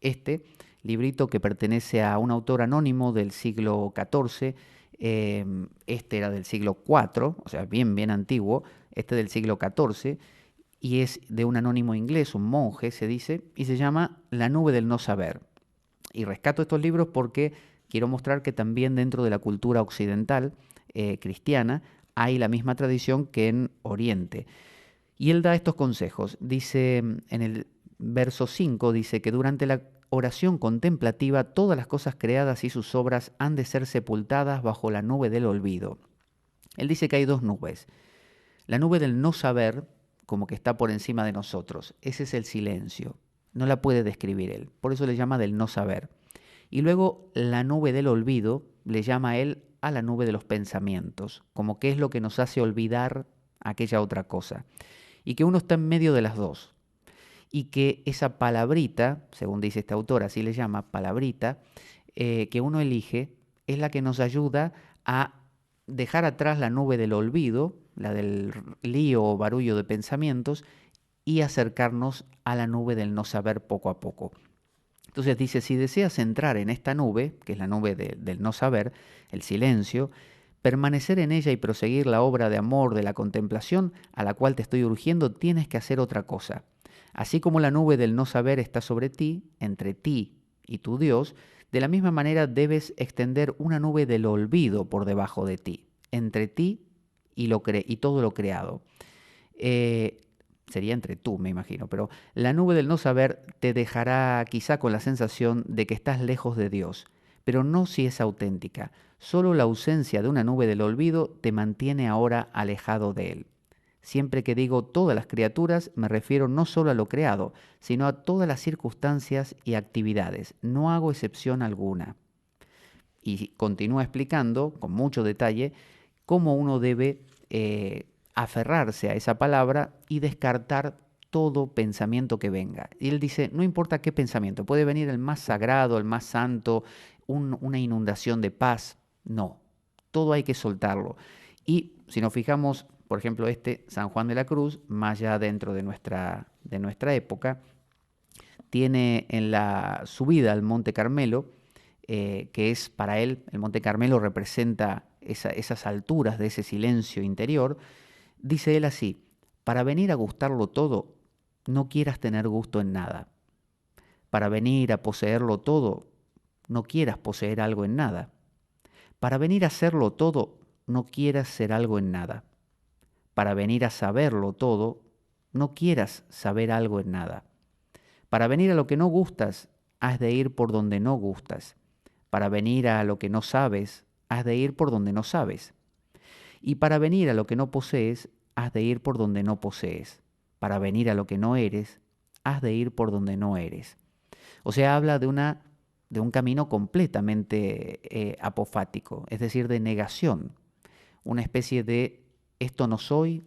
este librito que pertenece a un autor anónimo del siglo XIV. Este era del siglo IV, o sea, bien antiguo. Este del siglo XIV. Y es de un anónimo inglés, un monje, se dice, y se llama La nube del no saber. Y rescato estos libros porque quiero mostrar que también dentro de la cultura occidental cristiana hay la misma tradición que en Oriente. Y él da estos consejos. Dice en el verso 5, dice que durante la oración contemplativa todas las cosas creadas y sus obras han de ser sepultadas bajo la nube del olvido. Él dice que hay dos nubes. La nube del no saber, como que está por encima de nosotros. Ese es el silencio. No la puede describir él. Por eso le llama del no saber. Y luego la nube del olvido le llama a él a la nube de los pensamientos, como que es lo que nos hace olvidar aquella otra cosa. Y que uno está en medio de las dos. Y que esa palabrita, según dice este autor, así le llama, palabrita, que uno elige, es la que nos ayuda a dejar atrás la nube del olvido, la del lío o barullo de pensamientos, y acercarnos a la nube del no saber poco a poco. Entonces dice, si deseas entrar en esta nube, que es la nube del no saber, el silencio, permanecer en ella y proseguir la obra de amor de la contemplación a la cual te estoy urgiendo, tienes que hacer otra cosa. Así como la nube del no saber está sobre ti, entre ti y tu Dios, de la misma manera debes extender una nube del olvido por debajo de ti, entre ti y todo lo creado. Sería entre tú, me imagino, pero la nube del no saber te dejará quizá con la sensación de que estás lejos de Dios, pero no si es auténtica. Solo la ausencia de una nube del olvido te mantiene ahora alejado de Él. Siempre que digo todas las criaturas, me refiero no solo a lo creado, sino a todas las circunstancias y actividades. No hago excepción alguna. Y continúa explicando, con mucho detalle, cómo uno debe aferrarse a esa palabra y descartar todo pensamiento que venga. Y él dice, no importa qué pensamiento, puede venir el más sagrado, el más santo, una inundación de paz. No, todo hay que soltarlo. Y si nos fijamos, por ejemplo, San Juan de la Cruz, más ya dentro de nuestra época, tiene en la subida al Monte Carmelo, que es para él, el Monte Carmelo representa esas alturas de ese silencio interior, dice él así, para venir a gustarlo todo, no quieras tener gusto en nada. Para venir a poseerlo todo, no quieras poseer algo en nada. Para venir a serlo todo, no quieras ser algo en nada. Para venir a saberlo todo, no quieras saber algo en nada. Para venir a lo que no gustas, has de ir por donde no gustas. Para venir a lo que no sabes, has de ir por donde no sabes. Y para venir a lo que no posees, has de ir por donde no posees. Para venir a lo que no eres, has de ir por donde no eres. O sea, habla de un camino completamente apofático, es decir, de negación. Una especie de esto no soy,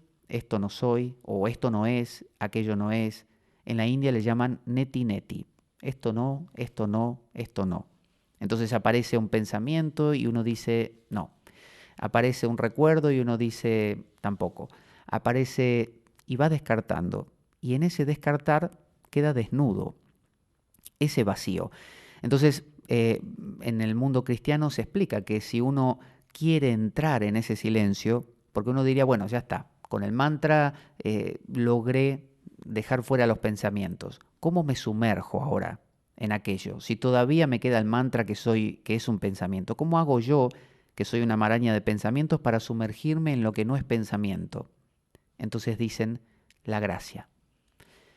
o esto no es, aquello no es. En la India le llaman neti neti. Esto no, esto no, esto no. Entonces aparece un pensamiento y uno dice no. Aparece un recuerdo y uno dice tampoco. Aparece y va descartando. Y en ese descartar queda desnudo, ese vacío. Entonces, en el mundo cristiano se explica que si uno quiere entrar en ese silencio, porque uno diría, bueno, ya está, con el mantra logré dejar fuera los pensamientos. ¿Cómo me sumerjo ahora en aquello? Si todavía me queda el mantra que es un pensamiento, ¿cómo hago yo, que soy una maraña de pensamientos, para sumergirme en lo que no es pensamiento? Entonces dicen la gracia.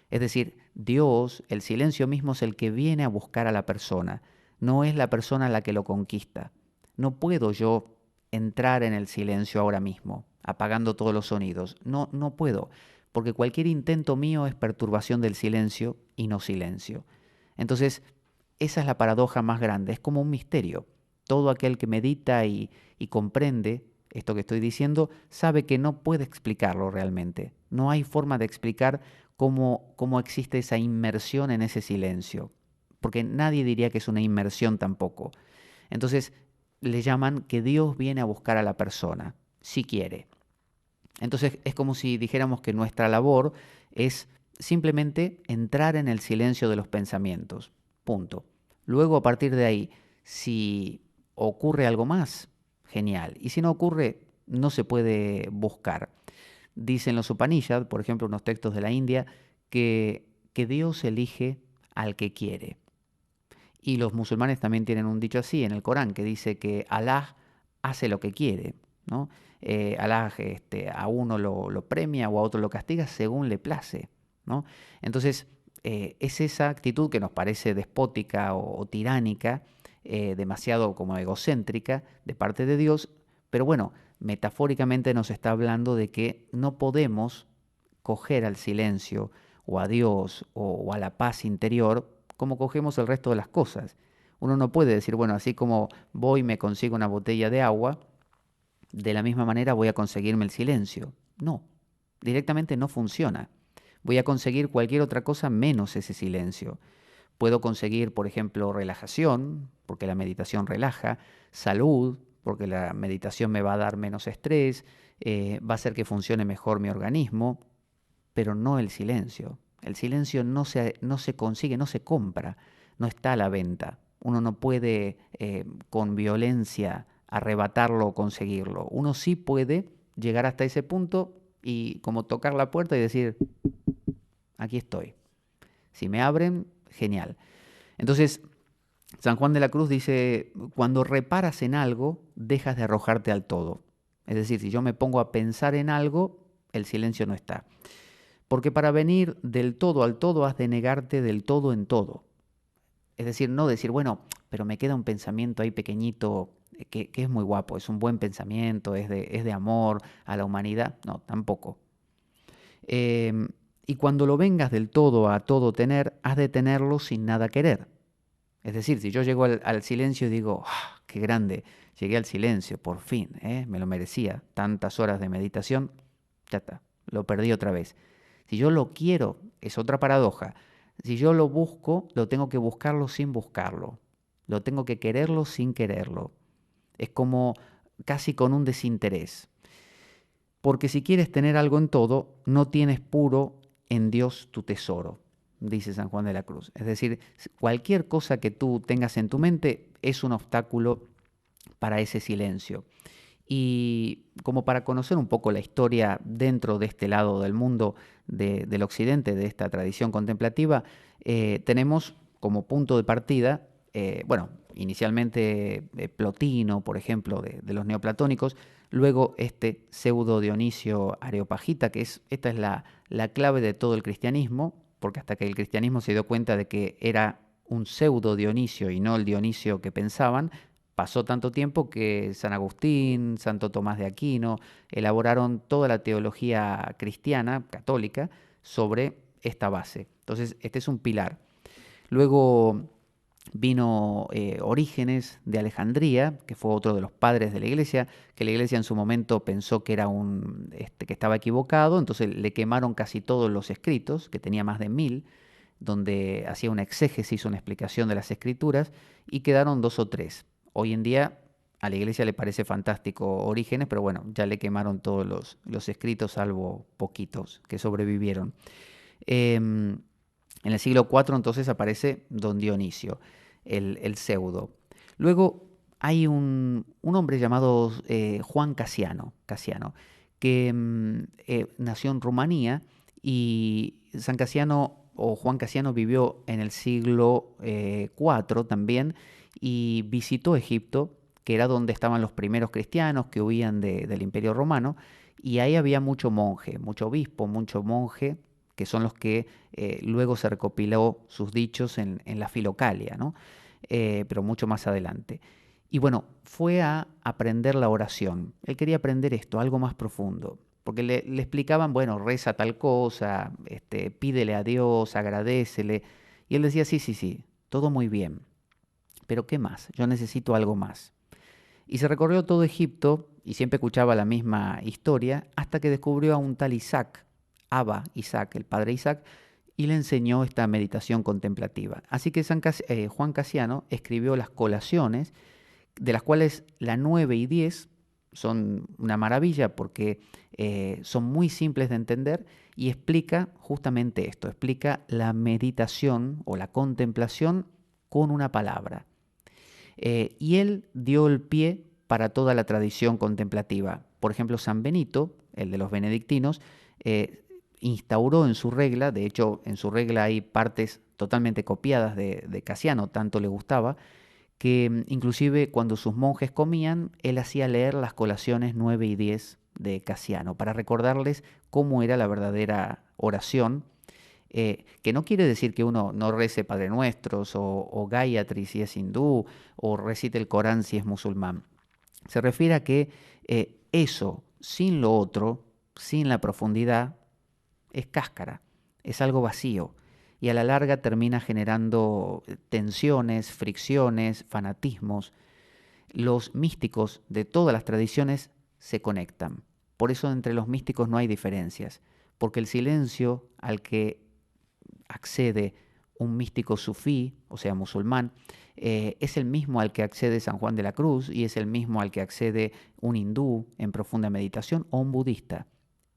Es decir, Dios, el silencio mismo, es el que viene a buscar a la persona, no es la persona la que lo conquista. No puedo yo entrar en el silencio ahora mismo, apagando todos los sonidos. No, no puedo, porque cualquier intento mío es perturbación del silencio y no silencio. Entonces, esa es la paradoja más grande, es como un misterio. Todo aquel que medita y comprende esto que estoy diciendo, sabe que no puede explicarlo realmente. No hay forma de explicar cómo existe esa inmersión en ese silencio, porque nadie diría que es una inmersión tampoco. Entonces, le llaman que Dios viene a buscar a la persona, si quiere. Entonces, es como si dijéramos que nuestra labor es simplemente entrar en el silencio de los pensamientos. Punto. Luego, a partir de ahí, si ocurre algo más, genial. Y si no ocurre, no se puede buscar. Dicen los Upanishads, por ejemplo, unos textos de la India, que Dios elige al que quiere. Y los musulmanes también tienen un dicho así en el Corán, que dice que Alá hace lo que quiere, ¿no? Alá a uno lo premia o a otro lo castiga según le place, ¿no? Entonces, es esa actitud que nos parece despótica o tiránica, demasiado como egocéntrica de parte de Dios, pero bueno, metafóricamente nos está hablando de que no podemos coger al silencio o a Dios o a la paz interior como cogemos el resto de las cosas. Uno no puede decir, bueno, así como voy y me consigo una botella de agua, de la misma manera voy a conseguirme el silencio. No, directamente no funciona. Voy a conseguir cualquier otra cosa menos ese silencio. Puedo conseguir, por ejemplo, relajación, porque la meditación relaja, salud, porque la meditación me va a dar menos estrés, va a hacer que funcione mejor mi organismo, pero no el silencio. El silencio no se consigue, no se compra, no está a la venta. Uno no puede con violencia arrebatarlo o conseguirlo. Uno sí puede llegar hasta ese punto y como tocar la puerta y decir, aquí estoy. Si me abren, genial. Entonces, San Juan de la Cruz dice, cuando reparas en algo, dejas de arrojarte al todo. Es decir, si yo me pongo a pensar en algo, el silencio no está. Porque para venir del todo al todo has de negarte del todo en todo. Es decir, no decir, bueno, pero me queda un pensamiento ahí pequeñito que es muy guapo, es un buen pensamiento, es de amor a la humanidad. No, tampoco. Eh, y cuando lo vengas del todo a todo tener, has de tenerlo sin nada querer. Es decir, si yo llego al silencio y digo, "Ah, qué grande, llegué al silencio, por fin, me lo merecía, tantas horas de meditación, ya está, lo perdí otra vez. Si yo lo quiero, es otra paradoja. Si yo lo busco, lo tengo que buscarlo sin buscarlo. Lo tengo que quererlo sin quererlo. Es como casi con un desinterés. Porque si quieres tener algo en todo, no tienes puro en Dios tu tesoro, dice San Juan de la Cruz. Es decir, cualquier cosa que tú tengas en tu mente es un obstáculo para ese silencio. Y como para conocer un poco la historia dentro de este lado del mundo del occidente, de esta tradición contemplativa, tenemos como punto de partida, bueno, inicialmente Plotino, por ejemplo, de los neoplatónicos, luego este pseudo Dionisio Areopagita, esta es la clave de todo el cristianismo, porque hasta que el cristianismo se dio cuenta de que era un pseudo Dionisio y no el Dionisio que pensaban, pasó tanto tiempo que San Agustín, Santo Tomás de Aquino, elaboraron toda la teología cristiana, católica, sobre esta base. Entonces, este es un pilar. Luego vino Orígenes de Alejandría, que fue otro de los padres de la iglesia, que la iglesia en su momento pensó que era que estaba equivocado, entonces le quemaron casi todos los escritos, que tenía más de 1000, donde hacía una exégesis, una explicación de las escrituras, y quedaron 2 o 3. Hoy en día a la iglesia le parece fantástico Orígenes, pero bueno, ya le quemaron todos los escritos, salvo poquitos que sobrevivieron. En el siglo IV entonces aparece Don Dionisio, el pseudo. Luego hay un hombre llamado Juan Casiano, que nació en Rumanía Y San Casiano o Juan Casiano vivió en el siglo IV también y visitó Egipto, que era donde estaban los primeros cristianos que huían del Imperio Romano, y ahí había mucho monje, mucho obispo, mucho monje, que son los que luego se recopiló sus dichos en la Filocalia, ¿no? Pero mucho más adelante. Y bueno, fue a aprender la oración. Él quería aprender esto, algo más profundo. Porque le explicaban, bueno, reza tal cosa, pídele a Dios, agradécele. Y él decía, sí, sí, sí, todo muy bien. Pero ¿qué más? Yo necesito algo más. Y se recorrió todo Egipto y siempre escuchaba la misma historia hasta que descubrió a un tal Isaac, Abba Isaac, el padre Isaac, y le enseñó esta meditación contemplativa. Así que Juan Casiano escribió las colaciones, de las cuales la 9 y 10 son una maravilla porque son muy simples de entender y explica justamente esto, explica la meditación o la contemplación con una palabra. Y él dio el pie para toda la tradición contemplativa. Por ejemplo, San Benito, el de los benedictinos, instauró en su regla, de hecho en su regla hay partes totalmente copiadas de Casiano, tanto le gustaba, que inclusive cuando sus monjes comían, él hacía leer las colaciones 9 y 10 de Casiano, para recordarles cómo era la verdadera oración, que no quiere decir que uno no rece Padre Nuestros o Gayatri si es hindú o recite el Corán si es musulmán. Se refiere a que eso, sin lo otro, sin la profundidad, es cáscara, es algo vacío y a la larga termina generando tensiones, fricciones, fanatismos. Los místicos de todas las tradiciones se conectan. Por eso entre los místicos no hay diferencias, porque el silencio al que accede un místico sufí, o sea, musulmán, es el mismo al que accede San Juan de la Cruz y es el mismo al que accede un hindú en profunda meditación o un budista.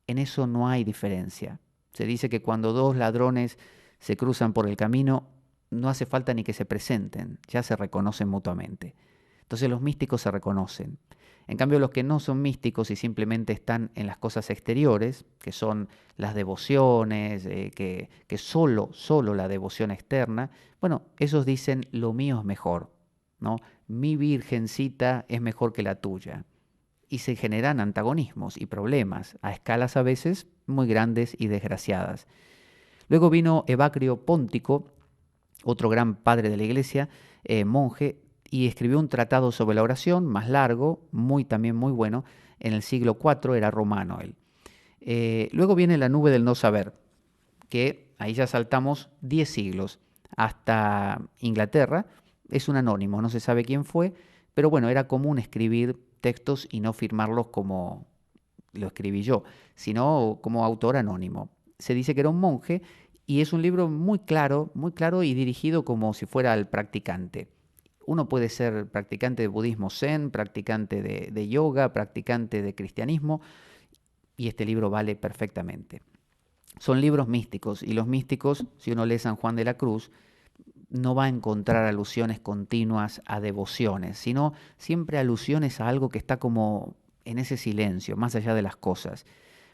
En eso no hay diferencia. Se dice que cuando dos ladrones se cruzan por el camino, no hace falta ni que se presenten, ya se reconocen mutuamente. Entonces los místicos se reconocen. En cambio, los que no son místicos y simplemente están en las cosas exteriores, que son las devociones, que solo la devoción externa, bueno, esos dicen lo mío es mejor, ¿no? Mi virgencita es mejor que la tuya. Y se generan antagonismos y problemas, a escalas a veces muy grandes y desgraciadas. Luego vino Evagrio Póntico, otro gran padre de la iglesia, monje, y escribió un tratado sobre la oración, más largo, también muy bueno, en el siglo IV, era romano él. Luego viene la nube del no saber, que ahí ya saltamos 10 siglos, hasta Inglaterra, es un anónimo, no se sabe quién fue, pero bueno, era común escribir textos y no firmarlos como lo escribí yo, sino como autor anónimo. Se dice que era un monje y es un libro muy claro y dirigido como si fuera al practicante. Uno puede ser practicante de budismo zen, practicante de yoga, practicante de cristianismo, y este libro vale perfectamente. Son libros místicos, y los místicos, si uno lee San Juan de la Cruz, no va a encontrar alusiones continuas a devociones, sino siempre alusiones a algo que está como en ese silencio, más allá de las cosas.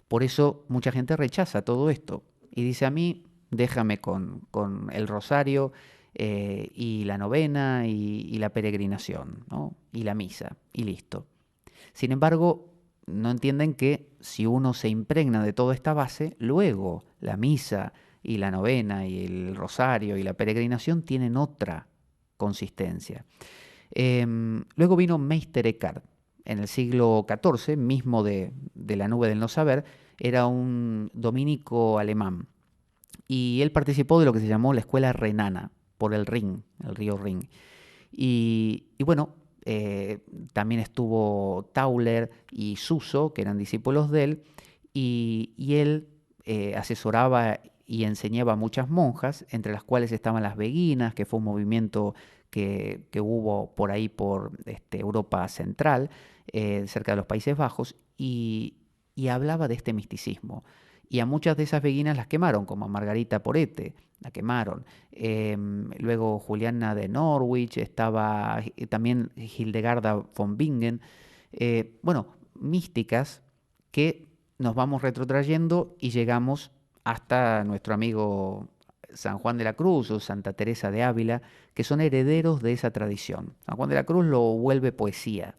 Por eso mucha gente rechaza todo esto y dice a mí, déjame con el rosario y la novena y la peregrinación, ¿no? Y la misa, y listo. Sin embargo, no entienden que si uno se impregna de toda esta base, luego la misa y la novena y el rosario y la peregrinación tienen otra consistencia. Luego vino Meister Eckhart en el siglo XIV, mismo de la nube del no saber, era un dominico alemán y él participó de lo que se llamó la escuela renana por el Rin, el río Rin. Y bueno, también estuvo Tauler y Suso, que eran discípulos de él, y él asesoraba y enseñaba a muchas monjas, entre las cuales estaban las beguinas, que fue un movimiento que hubo por ahí, por Europa Central, cerca de los Países Bajos, y hablaba de este misticismo. Y a muchas de esas beguinas las quemaron, como a Margarita Porete, la quemaron. Luego Juliana de Norwich, estaba también Hildegarda von Bingen. Bueno, místicas que nos vamos retrotrayendo y llegamos hasta nuestro amigo San Juan de la Cruz o Santa Teresa de Ávila, que son herederos de esa tradición. San Juan de la Cruz lo vuelve poesía,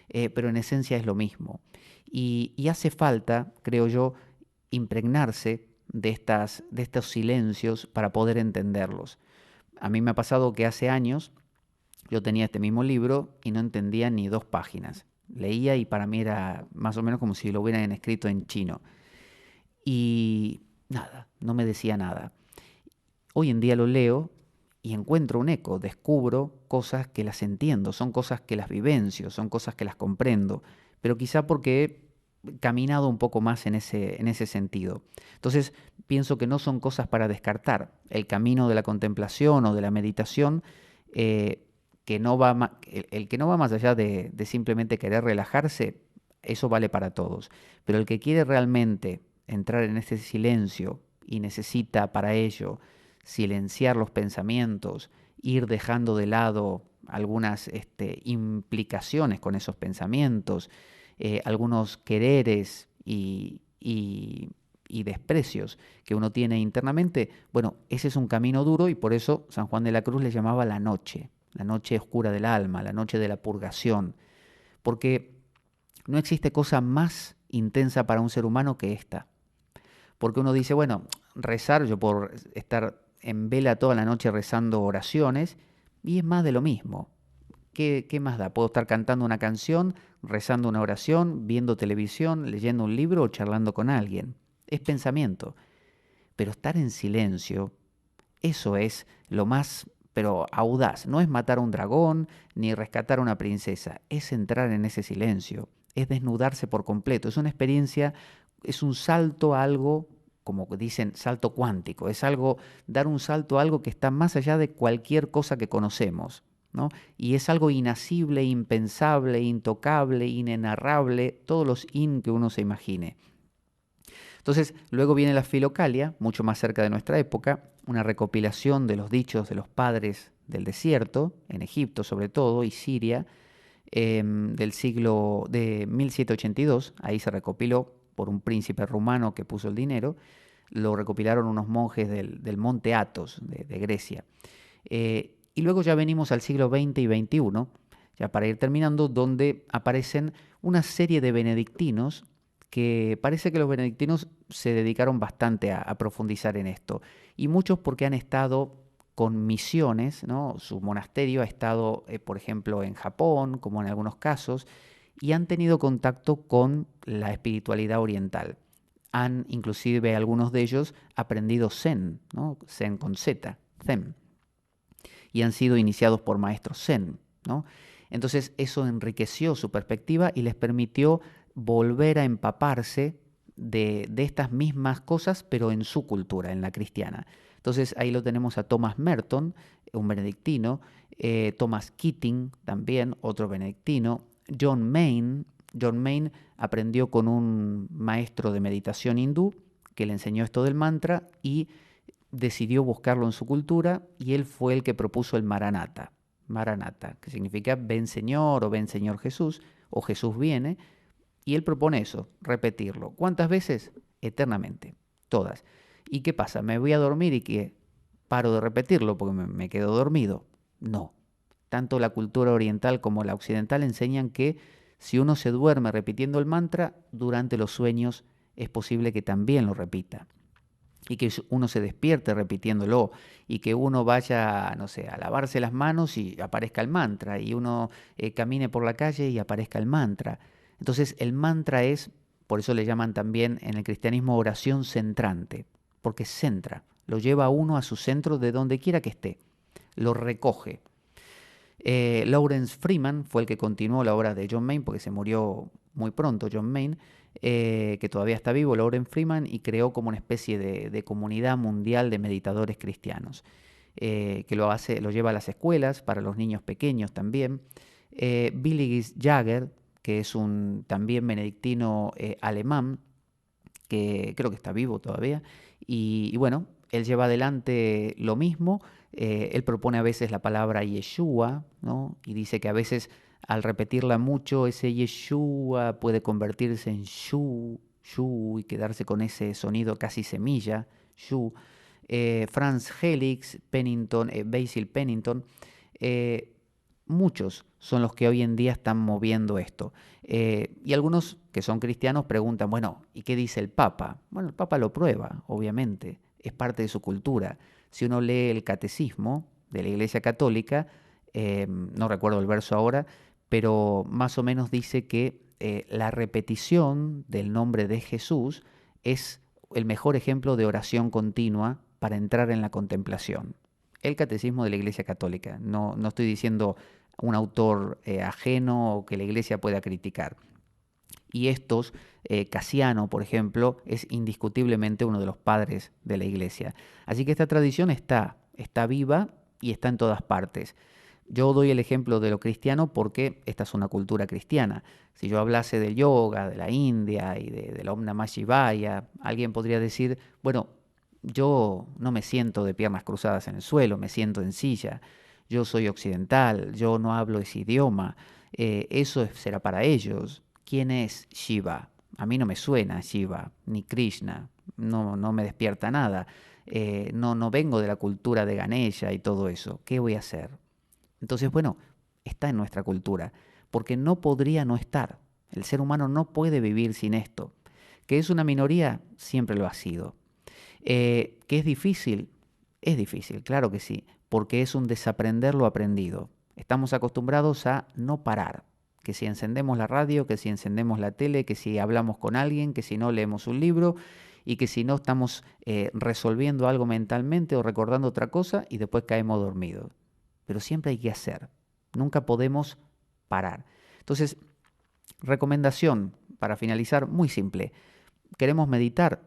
pero en esencia es lo mismo. Y hace falta, creo yo, impregnarse de estos silencios para poder entenderlos. A mí me ha pasado que hace años yo tenía este mismo libro y no entendía ni 2 páginas. Leía y para mí era más o menos como si lo hubieran escrito en chino. Y nada, no me decía nada. Hoy en día lo leo y encuentro un eco, descubro cosas que las entiendo, son cosas que las vivencio, son cosas que las comprendo, pero quizá porque he caminado un poco más en ese sentido. Entonces pienso que no son cosas para descartar. El camino de la contemplación o de la meditación, que no va el que no va más allá de simplemente querer relajarse, eso vale para todos. Pero el que quiere realmente entrar en ese silencio y necesita para ello silenciar los pensamientos, ir dejando de lado algunas implicaciones con esos pensamientos, algunos quereres y desprecios que uno tiene internamente, bueno, ese es un camino duro y por eso San Juan de la Cruz le llamaba la noche oscura del alma, la noche de la purgación, porque no existe cosa más intensa para un ser humano que esta. Porque uno dice, bueno, rezar, yo por estar en vela toda la noche rezando oraciones, y es más de lo mismo. ¿Qué más da? Puedo estar cantando una canción, rezando una oración, viendo televisión, leyendo un libro o charlando con alguien. Es pensamiento. Pero estar en silencio, eso es lo más, pero audaz. No es matar a un dragón ni rescatar a una princesa. Es entrar en ese silencio. Es desnudarse por completo. Es una experiencia, es un salto a algo, como dicen, salto cuántico. Es algo, dar un salto a algo que está más allá de cualquier cosa que conocemos, ¿no? Y es algo inasible, impensable, intocable, inenarrable, todos los in que uno se imagine. Entonces, luego viene la Filocalia, mucho más cerca de nuestra época, una recopilación de los dichos de los padres del desierto, en Egipto sobre todo, y Siria, del siglo de 1782. Ahí se recopiló por un príncipe rumano que puso el dinero. Lo recopilaron unos monjes del monte Athos de Grecia. Y luego ya venimos al siglo XX y XXI, ya para ir terminando, donde aparecen una serie de benedictinos que parece que los benedictinos se dedicaron bastante a profundizar en esto. Y muchos porque han estado con misiones, ¿no? Su monasterio ha estado, por ejemplo, en Japón, como en algunos casos, y han tenido contacto con la espiritualidad oriental. Han, inclusive algunos de ellos, aprendido Zen, ¿no? Zen con Z, Zen, y han sido iniciados por maestros Zen, ¿no? Entonces eso enriqueció su perspectiva y les permitió volver a empaparse de estas mismas cosas, pero en su cultura, en la cristiana. Entonces ahí lo tenemos a Thomas Merton, un benedictino, Thomas Keating también, otro benedictino, John Main. John Main aprendió con un maestro de meditación hindú que le enseñó esto del mantra y decidió buscarlo en su cultura y él fue el que propuso el Maranatha. Maranatha, que significa ven Señor o ven Señor Jesús o Jesús viene. Y él propone eso, repetirlo. ¿Cuántas veces? Eternamente, todas. ¿Y qué pasa? ¿Me voy a dormir y que paro de repetirlo porque me quedo dormido? No. Tanto la cultura oriental como la occidental enseñan que si uno se duerme repitiendo el mantra, durante los sueños es posible que también lo repita. Y que uno se despierte repitiéndolo, y que uno vaya, no sé, a lavarse las manos y aparezca el mantra, y uno camine por la calle y aparezca el mantra. Entonces el mantra es, por eso le llaman también en el cristianismo oración centrante, porque centra, lo lleva a uno a su centro de donde quiera que esté, lo recoge. Lawrence Freeman fue el que continuó la obra de John Main, porque se murió muy pronto John Main, que todavía está vivo, Lawrence Freeman, y creó como una especie de comunidad mundial de meditadores cristianos, que lo lleva a las escuelas, para los niños pequeños también. Billy Jagger, que es un también benedictino alemán, que creo que está vivo todavía, y bueno, él lleva adelante lo mismo. Él propone a veces la palabra Yeshua, ¿no? Y dice que a veces al repetirla mucho, ese Yeshua puede convertirse en Shu, y quedarse con ese sonido casi semilla, yu. Franz Helix, Pennington, Basil Pennington, muchos son los que hoy en día están moviendo esto. Y algunos que son cristianos preguntan, bueno, ¿y qué dice el Papa? Bueno, el Papa lo prueba, obviamente, es parte de su cultura. Si uno lee el catecismo de la Iglesia Católica, no recuerdo el verso ahora, pero más o menos dice que la repetición del nombre de Jesús es el mejor ejemplo de oración continua para entrar en la contemplación. El catecismo de la Iglesia Católica. No estoy diciendo un autor ajeno o que la Iglesia pueda criticar. Y estos, Casiano, por ejemplo, es indiscutiblemente uno de los padres de la Iglesia. Así que esta tradición está viva y está en todas partes. Yo doy el ejemplo de lo cristiano porque esta es una cultura cristiana. Si yo hablase del yoga, de la India y del Om Namah Shivaya, alguien podría decir, bueno, yo no me siento de piernas cruzadas en el suelo, me siento en silla. Yo soy occidental, yo no hablo ese idioma. Eso será para ellos. ¿Quién es Shiva? A mí no me suena Shiva, ni Krishna, no me despierta nada. No vengo de la cultura de Ganesha y todo eso. ¿Qué voy a hacer? Entonces, bueno, está en nuestra cultura, porque no podría no estar. El ser humano no puede vivir sin esto. Que es una minoría, siempre lo ha sido. ¿Que es difícil? Es difícil, claro que sí, porque es un desaprender lo aprendido. Estamos acostumbrados a no parar, que si encendemos la radio, que si encendemos la tele, que si hablamos con alguien, que si no leemos un libro y que si no estamos resolviendo algo mentalmente o recordando otra cosa y después caemos dormidos. Pero siempre hay que hacer, nunca podemos parar. Entonces, recomendación para finalizar, muy simple. ¿Queremos meditar?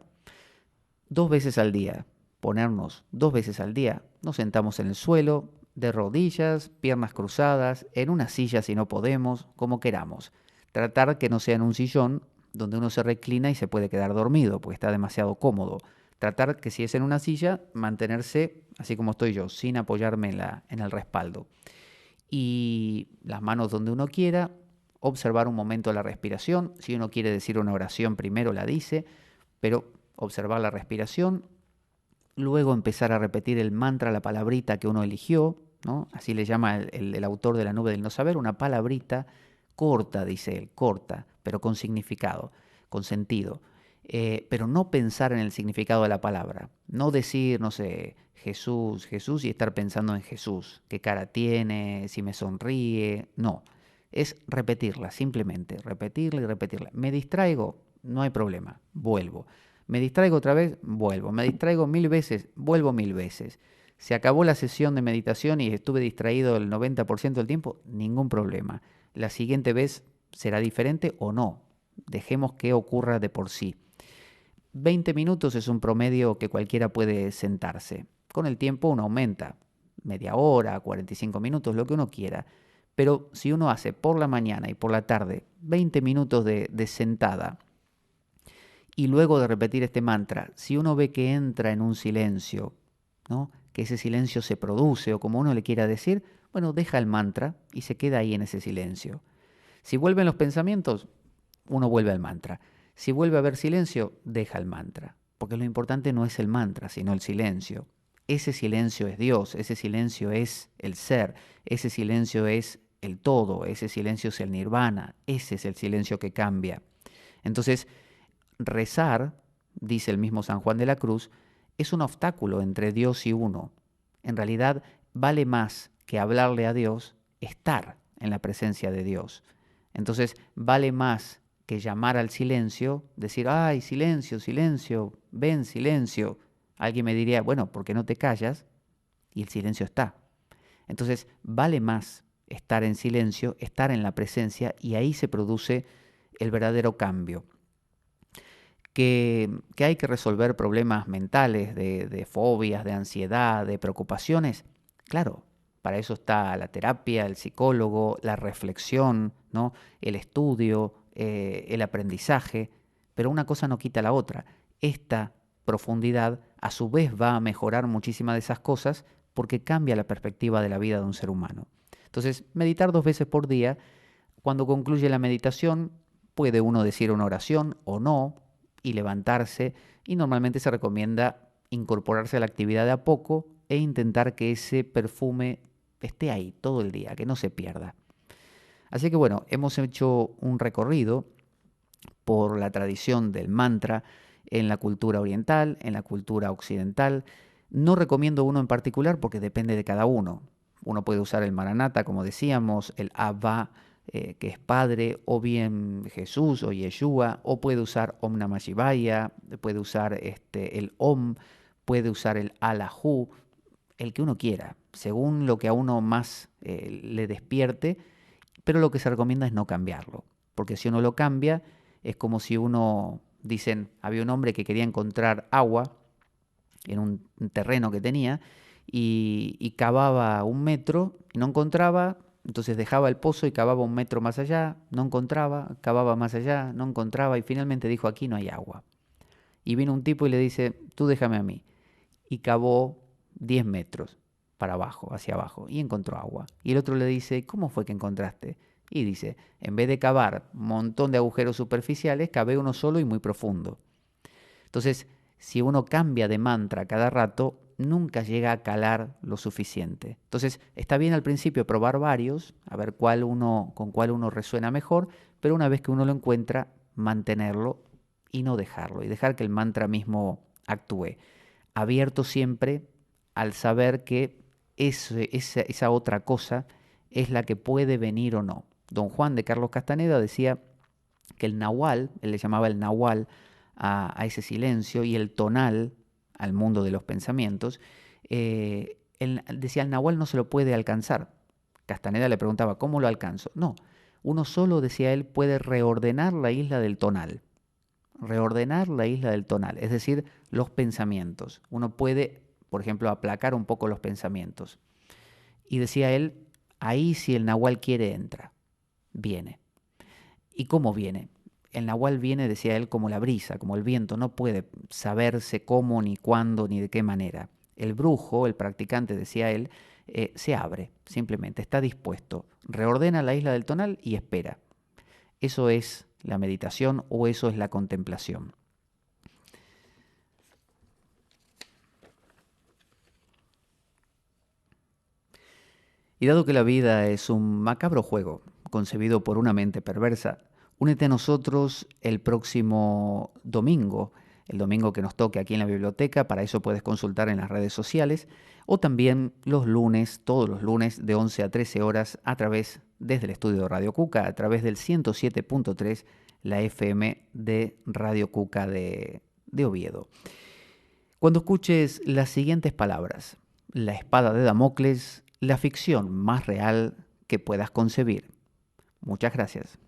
2 veces al día, ponernos 2 veces al día, nos sentamos en el suelo, de rodillas, piernas cruzadas, en una silla si no podemos, como queramos. Tratar que no sea en un sillón donde uno se reclina y se puede quedar dormido porque está demasiado cómodo. Tratar que si es en una silla, mantenerse así como estoy yo, sin apoyarme en el respaldo. Y las manos donde uno quiera, observar un momento la respiración. Si uno quiere decir una oración, primero la dice, pero observar la respiración, luego empezar a repetir el mantra, la palabrita que uno eligió, ¿no? Así le llama el autor de La nube del no saber, una palabrita corta, dice él, corta, pero con significado, con sentido. Pero no pensar en el significado de la palabra, no decir, no sé, Jesús, Jesús y estar pensando en Jesús, qué cara tiene, si me sonríe, no, es repetirla, simplemente, repetirla y repetirla. Me distraigo, no hay problema, vuelvo. Me distraigo otra vez, vuelvo. Me distraigo 1000 veces, vuelvo 1000 veces. Se acabó la sesión de meditación y estuve distraído el 90% del tiempo, ningún problema. La siguiente vez será diferente o no. Dejemos que ocurra de por sí. 20 minutos es un promedio que cualquiera puede sentarse. Con el tiempo uno aumenta, media hora, 45 minutos, lo que uno quiera. Pero si uno hace por la mañana y por la tarde 20 minutos de sentada, y luego de repetir este mantra, si uno ve que entra en un silencio, ¿no? Que ese silencio se produce o como uno le quiera decir, bueno, deja el mantra y se queda ahí en ese silencio. Si vuelven los pensamientos, uno vuelve al mantra. Si vuelve a haber silencio, deja el mantra. Porque lo importante no es el mantra, sino el silencio. Ese silencio es Dios, ese silencio es el ser, ese silencio es el todo, ese silencio es el nirvana, ese es el silencio que cambia. Entonces, rezar, dice el mismo San Juan de la Cruz, es un obstáculo entre Dios y uno. En realidad, vale más que hablarle a Dios, estar en la presencia de Dios. Entonces, vale más que llamar al silencio, decir, ay, silencio, silencio, ven, silencio. Alguien me diría, bueno, ¿por qué no te callas? Y el silencio está. Entonces, vale más estar en silencio, estar en la presencia, y ahí se produce el verdadero cambio. Que hay que resolver problemas mentales, de fobias, de ansiedad, de preocupaciones. Claro, para eso está la terapia, el psicólogo, la reflexión, ¿no? El estudio, el aprendizaje, pero una cosa no quita la otra. Esta profundidad a su vez va a mejorar muchísimas de esas cosas porque cambia la perspectiva de la vida de un ser humano. Entonces, meditar 2 veces por día. Cuando concluye la meditación, puede uno decir una oración o no. y levantarse, y normalmente se recomienda incorporarse a la actividad de a poco e intentar que ese perfume esté ahí todo el día, que no se pierda. Así que bueno, hemos hecho un recorrido por la tradición del mantra en la cultura oriental, en la cultura occidental. No recomiendo uno en particular porque depende de cada uno. Uno puede usar el Maranatha, como decíamos, el Abba, que es Padre, o bien Jesús o Yeshua, o puede usar Om Namah Shivaya, puede usar el Om, puede usar el Allahu, el que uno quiera, según lo que a uno más le despierte, pero lo que se recomienda es no cambiarlo, porque si uno lo cambia, es como si uno, dicen, había un hombre que quería encontrar agua en un terreno que tenía y cavaba 1 metro y no encontraba, entonces dejaba el pozo y cavaba 1 metro más allá, no encontraba, cavaba más allá, no encontraba y finalmente dijo, aquí no hay agua. Y vino un tipo y le dice, tú déjame a mí. Y cavó 10 metros para abajo, hacia abajo, y encontró agua. Y el otro le dice, ¿cómo fue que encontraste? Y dice, en vez de cavar un montón de agujeros superficiales, cavé uno solo y muy profundo. Entonces, si uno cambia de mantra cada rato, nunca llega a calar lo suficiente. Entonces, está bien al principio probar varios, a ver con cuál uno resuena mejor, pero una vez que uno lo encuentra, mantenerlo y no dejarlo, y dejar que el mantra mismo actúe. Abierto siempre al saber que esa otra cosa es la que puede venir o no. Don Juan de Carlos Castaneda decía que el nahual, él le llamaba el nahual a ese silencio, y el tonal al mundo de los pensamientos, decía el nahual no se lo puede alcanzar. Castaneda le preguntaba, ¿cómo lo alcanzo? No, uno solo, decía él, puede reordenar la isla del tonal. Reordenar la isla del tonal, es decir, los pensamientos. Uno puede, por ejemplo, aplacar un poco los pensamientos. Y decía él, ahí si el nahual quiere entra, viene. ¿Y cómo viene? El nahual viene, decía él, como la brisa, como el viento, no puede saberse cómo, ni cuándo, ni de qué manera. El brujo, el practicante, decía él, se abre, simplemente, está dispuesto, reordena la isla del tonal y espera. Eso es la meditación o eso es la contemplación. Y dado que la vida es un macabro juego concebido por una mente perversa, únete a nosotros el próximo domingo, el domingo que nos toque aquí en la biblioteca. Para eso puedes consultar en las redes sociales, o también los lunes, todos los lunes de 11 a 13 horas desde el estudio de Radio Cuca, a través del 107.3, la FM de Radio Cuca de Oviedo. Cuando escuches las siguientes palabras: la espada de Damocles, la ficción más real que puedas concebir. Muchas gracias.